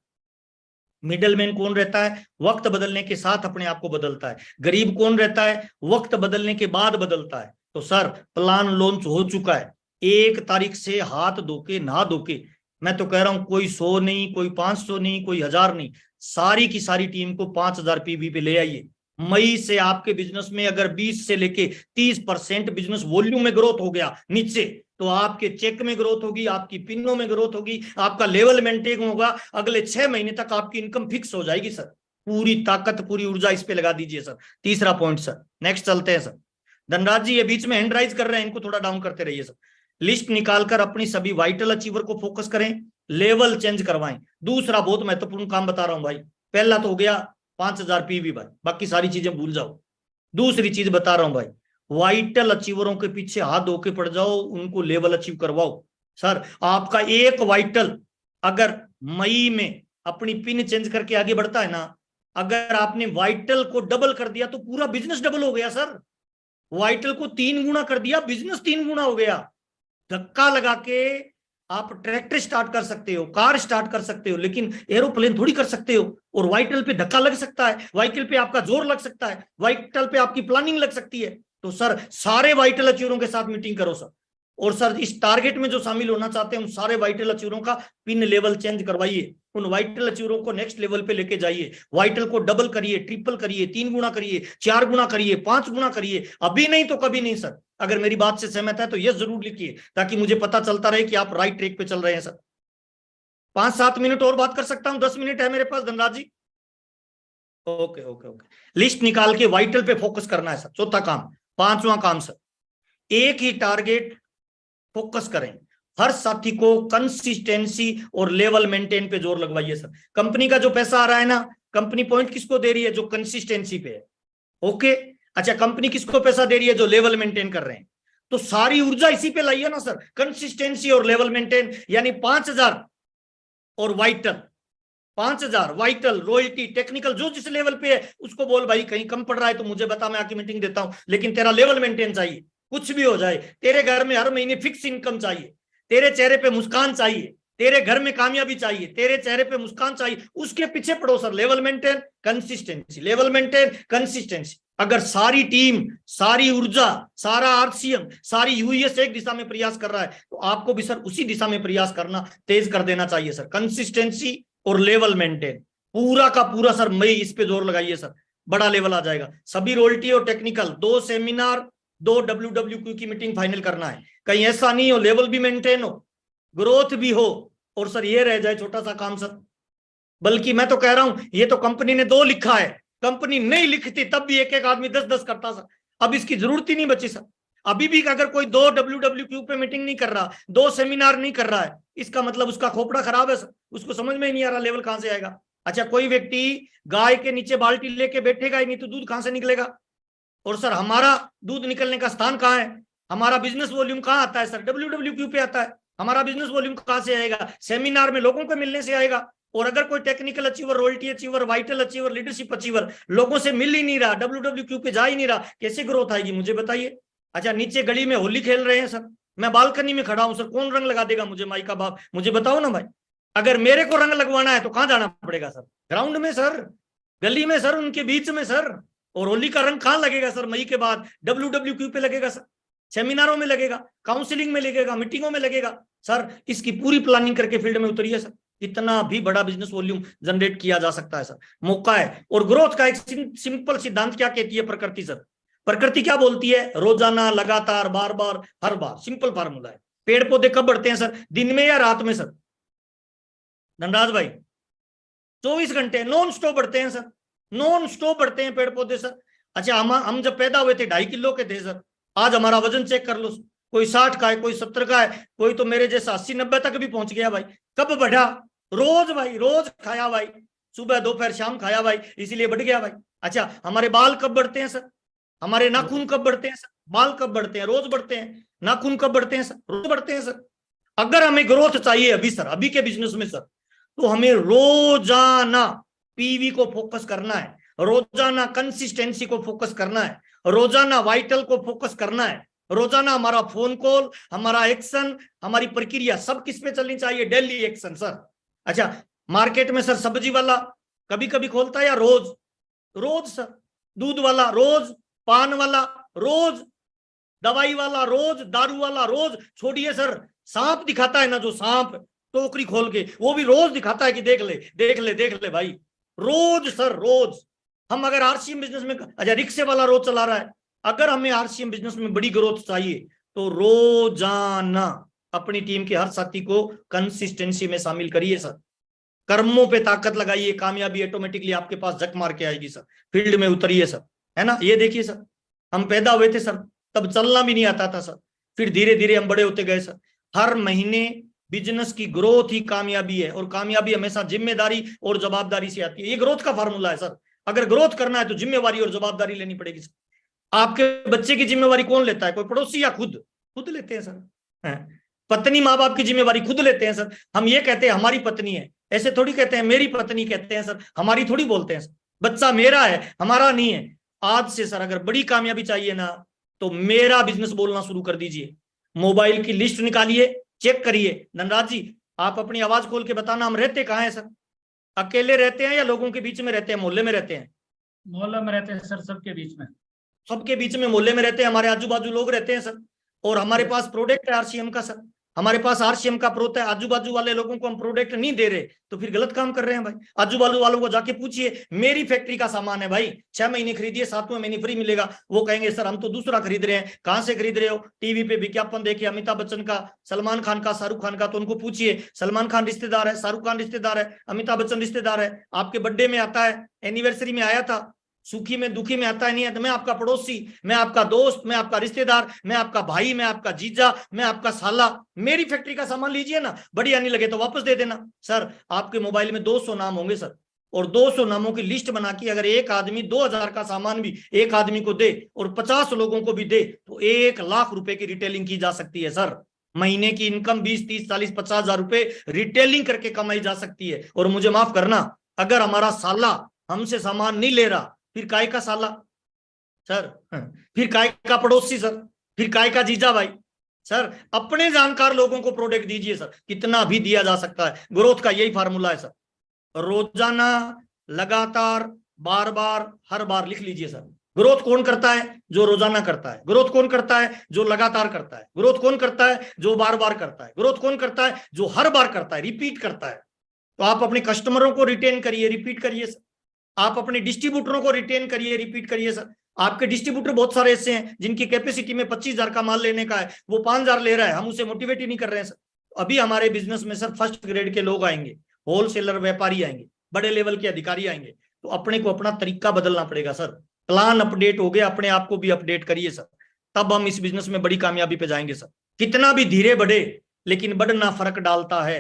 मिडल मैन कौन रहता है? वक्त बदलने के साथ अपने आप को बदलता है। गरीब कौन रहता है? वक्त बदलने के बाद बदलता है। तो सर प्लान लॉन्च हो चुका है। 1 तारीख से हाथ धोके नहा धोके, मैं तो कह रहा हूं, कोई 100 नहीं, कोई 500 नहीं, कोई 1000 नहीं, सारी की सारी टीम को 5000 पीवी पे ले आइए। मई से आपके बिजनेस में अगर 20 से लेके 30% बिजनेस वॉल्यूम में ग्रोथ हो गया नीचे, तो आपके चेक में ग्रोथ होगी, आपकी पिनों में ग्रोथ होगी, आपका लेवल मेंटेन होगा। अगले 6 महीने तक आपकी इनकम फिक्स हो जाएगी सर। पूरी ताकत, पूरी ऊर्जा इस पे लगा दीजिए सर। तीसरा पॉइंट सर, नेक्स्ट चलते हैं सर। धनराज जी ये बीच में हैंड राइज कर रहे हैं, इनको थोड़ा डाउन करते रहिए सर। लिस्ट निकालकर अपनी सभी वाइटल अचीवर को फोकस करें, लेवल चेंज करवाएं। दूसरा बहुत महत्वपूर्ण काम बता रहा हूं भाई। पहला तो हो गया 5000 पीवी भाई, बाकी सारी चीजें भूल जाओ। दूसरी चीज बता रहा हूं भाई, वाइटल अचीवरों के पीछे हाथ धो के पड़ जाओ, उनको लेवल अचीव करवाओ सर। आपका एक वाइटल अगर मई में अपनी पिन चेंज करके आगे बढ़ता है ना, अगर आपने वाइटल को डबल कर दिया तो पूरा बिजनेस डबल हो गया सर। वाइटल को 3 गुना कर दिया, बिजनेस 3 गुना हो गया। धक्का लगा के आप ट्रैक्टर स्टार्ट कर सकते हो, कार स्टार्ट कर सकते हो, लेकिन एरोप्लेन थोड़ी कर सकते हो। और वाइटल पे धक्का लग सकता है, वाइटल पे आपका जोर लग सकता है, वाइटल पे आपकी प्लानिंग लग सकती है। तो सर सारे वाइटल अचीवरों के साथ मीटिंग करो सर, और सर इस टारगेट में जो शामिल होना चाहते हैं उन सारे वाइटल अचीवरों का पिन लेवल चेंज करवाइए, उन वाइटल अचीवरों को नेक्स्ट लेवल पे लेके जाइए। वाइटल को डबल करिए, ट्रिपल करिए, 3 गुना करिए, 4 गुना करिए, 5 गुना करिए। अभी नहीं तो कभी नहीं सर। अगर मेरी बात से सहमत है तो यस जरूर लिखिए, ताकि मुझे पता चलता रहे कि आप राइट ट्रैक पे चल रहे हैं सर। 5-7 मिनट और बात कर सकता हूं, 10 मिनट है मेरे पास धनराज जी। ओके ओके ओके, लिस्ट निकाल के वाइटल पे फोकस करना है सर, चौथा काम। 5वां काम सर, एक ही टारगेट फोकस करें। हर साथी को कंसिस्टेंसी और लेवल मेंटेन पे जोर लगवाइए सर। कंपनी का जो पैसा आ रहा है ना, कंपनी पॉइंट किसको दे रही है? जो कंसिस्टेंसी पे है। ओके, अच्छा कंपनी किसको पैसा दे रही है? जो लेवल मेंटेन कर रहे हैं। तो सारी ऊर्जा इसी पे लाइए ना सर, कंसिस्टेंसी और लेवल मेंटेन। यानी 5,000 और वाइटल, 5,000 वाइटल, रॉयल्टी, टेक्निकल, जो जिस लेवल पे है उसको बोल भाई कहीं कम पड़ रहा है तो मुझे बता, मैं आके मीटिंग देता हूं, लेकिन तेरा लेवल मेंटेन चाहिए। कुछ भी हो जाए, तेरे घर में हर महीने फिक्स इनकम चाहिए, तेरे चेहरे पे मुस्कान चाहिए, तेरे घर में कामयाबी चाहिए, तेरे चेहरे पे मुस्कान चाहिए, उसके पीछे पड़ो sir. Level maintain, consistency, level maintain, consistency. अगर सारी टीम, सारी ऊर्जा, सारा आरसीएम, सारी यूएस एक दिशा में प्रयास कर रहा है तो आपको भी सर उसी दिशा में प्रयास करना तेज कर देना चाहिए सर। कंसिस्टेंसी और लेवल मेंटेन पूरा का पूरा सर, मई इस पे जोर लगाइए सर, बड़ा लेवल आ जाएगा। सभी रोयल्टी और टेक्निकल, 2 सेमिनार, 2 WWQ की मीटिंग फाइनल करना है। कहीं ऐसा नहीं हो लेवल भी मेंटेन हो, ग्रोथ भी हो, और सर ये रह जाए छोटा सा काम सर। बल्कि मैं तो कह रहा हूं, ये तो कंपनी ने 2 लिखा है, कंपनी नहीं लिखती तब भी एक एक आदमी 10-10 करता सर। अब इसकी जरूरत ही नहीं बची सर। अभी भी अगर कोई 2 WWQ पे मीटिंग नहीं कर रहा, 2 सेमिनार नहीं कर रहा है, इसका मतलब उसका खोपड़ा खराब है सर, उसको समझ में ही नहीं आ रहा लेवल कहां से आएगा। अच्छा, कोई व्यक्ति गाय के नीचे बाल्टी लेके बैठेगा ही नहीं तो दूध कहां से निकलेगा? और सर हमारा दूध निकलने का स्थान कहां है? हमारा बिजनेस वॉल्यूम कहां आता है सर? WWQ पे आता है। हमारा बिजनेस वॉल्यूम कहां से आएगा? सेमिनार में लोगों को मिलने से आएगा। और अगर कोई technical achiever, royalty achiever, vital achiever, leadership achiever लोगों से मिल ही नहीं रहा, WWQ पे जा ही नहीं रहा, कैसे ग्रोथ आएगी मुझे बताइए। अच्छा, नीचे गली में होली खेल रहे हैं सर, मैं बालकनी में खड़ा हूं सर, कौन रंग लगा देगा मुझे? माई का बाप, मुझे बताओ ना भाई। अगर मेरे को रंग लगवाना है तो कहां जाना पड़ेगा सर? ग्राउंड में सर, गली में सर, उनके बीच में सर। और होली का रंग कहां लगेगा सर? मई के बाद WWQ पे लगेगा सर, सेमिनारों में लगेगा, काउंसलिंग में लगेगा, मीटिंगों में लगेगा सर। इसकी पूरी प्लानिंग करके फील्ड में उतरिए सर, इतना भी बड़ा बिजनेस वॉल्यूम जनरेट किया जा सकता है सर, मौका है। और ग्रोथ का एक सिंपल सिद्धांत क्या कहती है प्रकृति सर? प्रकृति क्या बोलती है? रोजाना, लगातार, बार बार, हर बार। सिंपल फार्मूला है। पेड़ पौधे कब बढ़ते हैं सर? दिन में या रात में सर? धनराज भाई, 24 घंटे नॉन स्टॉप बढ़ते हैं सर, नॉन स्टॉप बढ़ते हैं पेड़ पौधे सर। अच्छा, हम जब पैदा हुए थे 2.5 किलो के थे सर, आज हमारा वजन चेक कर लो, कोई 60 का है, कोई 70 का है, कोई तो मेरे जैसा 80-90 तक भी पहुंच गया भाई। कब बढ़ा? रोज भाई, रोज खाया भाई, सुबह दोपहर शाम खाया भाई, इसीलिए बढ़ गया भाई। अच्छा, हमारे बाल कब बढ़ते हैं सर? हमारे नाखून कब बढ़ते हैं सर? बाल कब बढ़ते हैं? रोज बढ़ते हैं। नाखून कब बढ़ते हैं सर? रोज बढ़ते हैं सर। अगर हमें ग्रोथ चाहिए अभी सर, अभी के बिजनेस में सर, तो हमें रोजाना पीवी को फोकस करना है, रोजाना कंसिस्टेंसी को फोकस करना है, रोजाना वाइटल को फोकस करना है, रोजाना हमारा फोन कॉल, हमारा एक्शन, हमारी प्रक्रिया सब किस पे चलनी चाहिए? Daily action sir. अच्छा, मार्केट में सर सब्जी वाला कभी कभी खोलता है या रोज? रोज सर। दूध वाला रोज, पान वाला रोज, दवाई वाला रोज, दारू वाला रोज। छोड़िए सर, सांप दिखाता है ना जो सांप टोकरी खोल के, वो भी रोज दिखाता है कि देख ले देख ले देख ले भाई, रोज सर, रोज। हम अगर आरसीएम बिजनेस में, अच्छा रिक्शे वाला रोज चला रहा है, अगर हमें आरसीएम बिजनेस में बड़ी ग्रोथ चाहिए तो रोजाना अपनी टीम के हर साथी को कंसिस्टेंसी में शामिल करिए सर। कर्मों पे ताकत लगाइए, कामयाबी ऑटोमेटिकली आपके पास झक मार के आएगी सर। फील्ड में उतरिए सर, है ना। ये देखिए सर, हम पैदा हुए थे सर, तब चलना भी नहीं आता था सर, फिर धीरे धीरे हम बड़े होते गए सर। हर महीने बिजनेस की ग्रोथ ही कामयाबी है, और कामयाबी हमेशा जिम्मेदारी और जवाबदारी से आती है। ये ग्रोथ का फार्मूला है सर। अगर ग्रोथ करना है तो जिम्मेवारी और जवाबदारी लेनी पड़ेगी सर। आपके बच्चे की जिम्मेवारी कौन लेता है? कोई पड़ोसी या खुद? खुद लेते हैं सर। पत्नी माँ बाप की जिम्मेवारी खुद लेते हैं सर। हम ये कहते हैं हमारी पत्नी है, ऐसे थोड़ी कहते हैं मेरी पत्नी, कहते हैं सर, हमारी थोड़ी बोलते हैं सर। बच्चा मेरा है, हमारा नहीं है। आज से सर अगर बड़ी कामयाबी चाहिए ना, तो मेरा बिजनेस बोलना शुरू कर दीजिए। मोबाइल की लिस्ट निकालिए, चेक करिए। धनराज जी, आप अपनी आवाज खोल के बताना, हम रहते कहाँ हैं सर? अकेले रहते हैं या लोगों के बीच में रहते हैं, मोहल्ले में रहते हैं? मोहल्ला में रहते हैं सर, सबके बीच में। सबके बीच में, मोहल्ले में रहते हैं, हमारे आजू बाजू लोग रहते हैं सर। और हमारे Yes. पास प्रोडक्ट है आरसीएम का सर, हमारे पास आरसीएम का प्रोडक्ट है। आजू बाजू वाले लोगों को हम प्रोडक्ट नहीं दे रहे तो फिर गलत काम कर रहे हैं भाई। आजू बाजू वालों को जाके पूछिए, मेरी फैक्ट्री का सामान है भाई, 6 महीने खरीदिए, 7वें महीने फ्री मिलेगा। वो कहेंगे सर हम तो दूसरा खरीद रहे हैं। कहां से खरीद रहे हो? टीवी पे विज्ञापन देखिए, अमिताभ बच्चन का, सलमान खान का, शाहरुख खान का। तो उनको पूछिए, सलमान खान रिश्तेदार है, शाहरुख खान रिश्तेदार है, अमिताभ बच्चन रिश्तेदार है, आपके बर्थडे में आता है, एनिवर्सरी में आया था, सुखी में दुखी में आता है नहीं है? तो मैं आपका पड़ोसी, मैं आपका दोस्त, मैं आपका रिश्तेदार, मैं आपका भाई, मैं आपका जीजा, मैं आपका साला। मेरी फैक्ट्री का सामान लीजिए ना, बढ़िया नहीं लगे तो वापस दे देना। सर आपके मोबाइल में 200 नाम होंगे सर, और 200 नामों की लिस्ट बना के अगर एक आदमी 2000 का सामान भी एक आदमी को दे और 50 लोगों को भी दे तो 1 लाख रुपए की रिटेलिंग की जा सकती है सर। महीने की इनकम 20, 30, 40, 50 हजार रुपए रिटेलिंग करके कमाई जा सकती है। और मुझे माफ करना, अगर हमारा साला हमसे सामान नहीं ले रहा, फिर काय का साला सर, फिर काय का पड़ोसी सर, फिर काय का जीजा भाई सर। अपने जानकार लोगों को प्रोडक्ट दीजिए सर, कितना भी दिया जा सकता है। ग्रोथ का यही फार्मूला है सर, रोजाना, लगातार, बार बार, हर बार लिख लीजिए सर। ग्रोथ कौन करता है? जो रोजाना करता है। ग्रोथ कौन करता है? जो लगातार करता है। ग्रोथ कौन करता है? जो बार बार करता है। ग्रोथ कौन करता है? जो हर बार करता है, रिपीट करता है। तो आप अपने कस्टमरों को रिटेन करिए, रिपीट करिए सर। आप अपने डिस्ट्रीब्यूटरों को रिटेन करिए, रिपीट करिए सर। आपके डिस्ट्रीब्यूटर बहुत सारे ऐसे हैं जिनकी कैपेसिटी में 25,000 का माल लेने का है, वो 5,000 ले रहा है, हम उसे मोटिवेट ही नहीं कर रहे हैं सर। अभी हमारे बिजनेस में सर फर्स्ट ग्रेड के लोग आएंगे, होलसेलर व्यापारी आएंगे, बड़े लेवल के अधिकारी आएंगे। तो अपने को अपना तरीका बदलना पड़ेगा सर। प्लान अपडेट हो गया, अपने आप को भी अपडेट करिए सर, तब हम इस बिजनेस में बड़ी कामयाबी पे जाएंगे सर। कितना भी धीरे बढ़े लेकिन बढ़ना फर्क डालता है।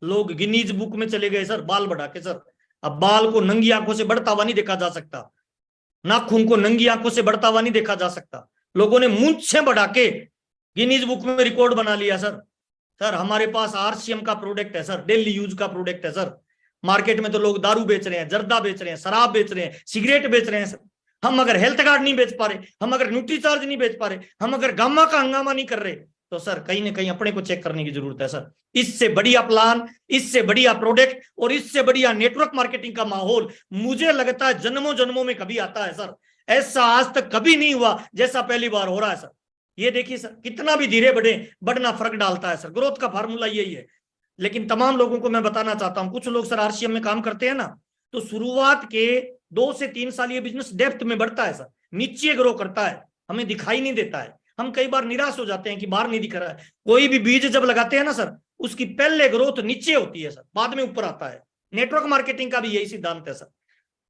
लोग गिनीज बुक में चले गए सर बाल बढ़ा के सर। अब बाल को नंगी आंखों से बढ़ता हुआ नहीं देखा जा सकता, नाखून को नंगी आंखों से बढ़ता हुआ नहीं देखा जा सकता। लोगों ने मूंछें बढ़ा के गिनीज बुक में रिकॉर्ड बना लिया सर। सर हमारे पास आरसीएम का प्रोडक्ट है सर, डेली यूज का प्रोडक्ट है सर। मार्केट में तो लोग दारू बेच रहे हैं, जर्दा बेच रहे हैं, शराब बेच रहे हैं, सिगरेट बेच रहे हैं सर। हम अगर हेल्थ कार्ड नहीं बेच पा रहे, हम अगर न्यूट्री चार्ज नहीं बेच पा रहे, हम अगर गामा का हंगामा नहीं कर रहे, तो सर कहीं ना कहीं अपने को चेक करने की जरूरत है सर। इससे बढ़िया प्लान, इससे बढ़िया प्रोडक्ट और इससे बढ़िया नेटवर्क मार्केटिंग का माहौल मुझे लगता है जन्मों जन्मों में कभी आता है सर। ऐसा आज तक कभी नहीं हुआ जैसा पहली बार हो रहा है सर। ये देखिए सर, कितना भी धीरे बढ़े बढ़ना फर्क डालता है सर। ग्रोथ का फार्मूला यही है। लेकिन तमाम लोगों को मैं बताना चाहता हूं, कुछ लोग सर आरसीएम में काम करते हैं ना, तो शुरुआत के 2 से 3 साल ये बिजनेस डेप्थ में बढ़ता है सर, नीचे ग्रो करता है, हमें दिखाई नहीं देता है। हम कई बार निराश हो जाते हैं कि बाहर नहीं दिख रहा है। कोई भी बीज जब लगाते हैं ना सर, उसकी पहले ग्रोथ नीचे होती है सर, बाद में ऊपर आता है। नेटवर्क मार्केटिंग का भी यही सिद्धांत है सर।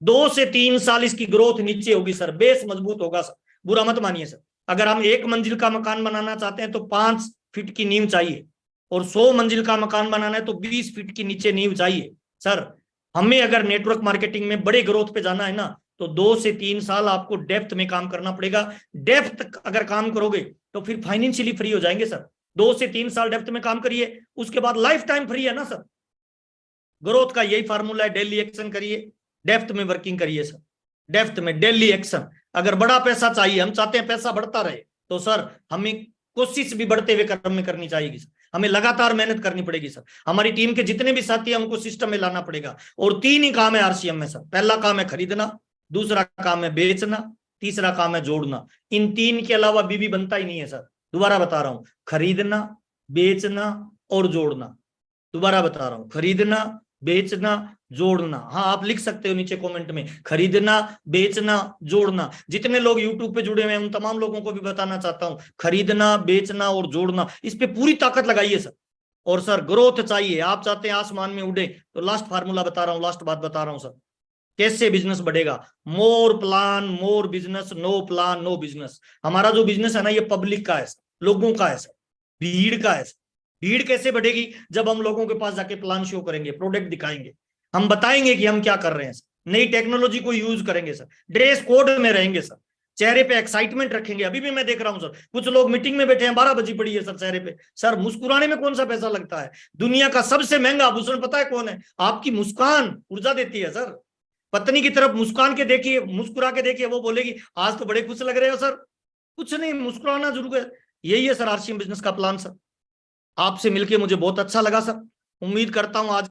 2 से 3 साल इसकी ग्रोथ नीचे होगी सर, बेस मजबूत होगा सर। बुरा मत मानिए सर। अगर हम 1 मंजिल का मकान बनाना चाहते हैं तो 5 फीट की नींव चाहिए, और 100 मंजिल का मकान बनाना है तो 20 फीट की नीचे नींव चाहिए सर। हमें अगर नेटवर्क मार्केटिंग में बड़े ग्रोथ पे जाना है ना, तो 2 से 3 साल आपको डेप्थ में काम करना पड़ेगा। डेप्थ अगर काम करोगे तो फिर फाइनेंशियली फ्री हो जाएंगे सर। 2 से 3 साल डेप्थ में काम करिए, उसके बाद लाइफ टाइम फ्री है ना सर। ग्रोथ का यही फार्मूला है, डेली एक्शन करिए, डेप्थ में वर्किंग करिए सर। डेप्थ में डेली एक्शन। अगर बड़ा पैसा चाहिए, हम चाहते हैं पैसा बढ़ता रहे, तो सर हमें कोशिश भी बढ़ते हुए क्रम में करनी चाहिए सर। हमें लगातार मेहनत करनी पड़ेगी सर। हमारी टीम के जितने भी साथी हैं उनको सिस्टम में लाना पड़ेगा। और 3 ही काम है आरसीएम में सर। पहला काम है खरीदना, दूसरा काम है बेचना, तीसरा काम है जोड़ना। इन 3 के अलावा बीबी बनता ही नहीं है सर। दोबारा बता रहा हूं, खरीदना, बेचना और जोड़ना। दोबारा बता रहा हूं, खरीदना, बेचना, जोड़ना। हाँ, आप लिख सकते हो नीचे कमेंट में, खरीदना, बेचना, जोड़ना। जितने लोग यूट्यूब पे जुड़े हुए हैं उन तमाम लोगों को भी बताना चाहता हूं, खरीदना, बेचना और जोड़ना, इस पे पूरी ताकत लगाइए सर। और सर ग्रोथ चाहिए, आप चाहते हैं आसमान में उड़े, तो लास्ट फार्मूला बता रहा हूं, लास्ट बात बता रहा हूं सर, कैसे बिजनेस बढ़ेगा। More plan more business, no plan no business. हमारा जो बिजनेस है ना, ये पब्लिक का है, लोगों का है सर, भीड़ का है। भीड़ कैसे बढ़ेगी? जब हम लोगों के पास जाके प्लान शो करेंगे, प्रोडक्ट दिखाएंगे, हम बताएंगे कि हम क्या कर रहे हैं सर, नई टेक्नोलॉजी को यूज करेंगे सर, ड्रेस कोड में रहेंगे सर, चेहरे पे एक्साइटमेंट रखेंगे। अभी भी मैं देख रहा हूं सर, कुछ लोग मीटिंग में बैठे हैं, 12 बजी पड़ी है सर, चेहरे पे सर मुस्कुराने में कौन सा पैसा लगता है? दुनिया का सबसे महंगा आभूषण पता है कौन है? आपकी मुस्कान ऊर्जा देती है सर। पत्नी की तरफ मुस्कान के देखिए, मुस्कुरा के देखिए, वो बोलेगी आज तो बड़े खुश लग रहे हो सर। कुछ नहीं, मुस्कुराना जरूर है। यही है सर आरसीएम बिजनेस का प्लान सर। आपसे मिलके मुझे बहुत अच्छा लगा सर। उम्मीद करता हूं आज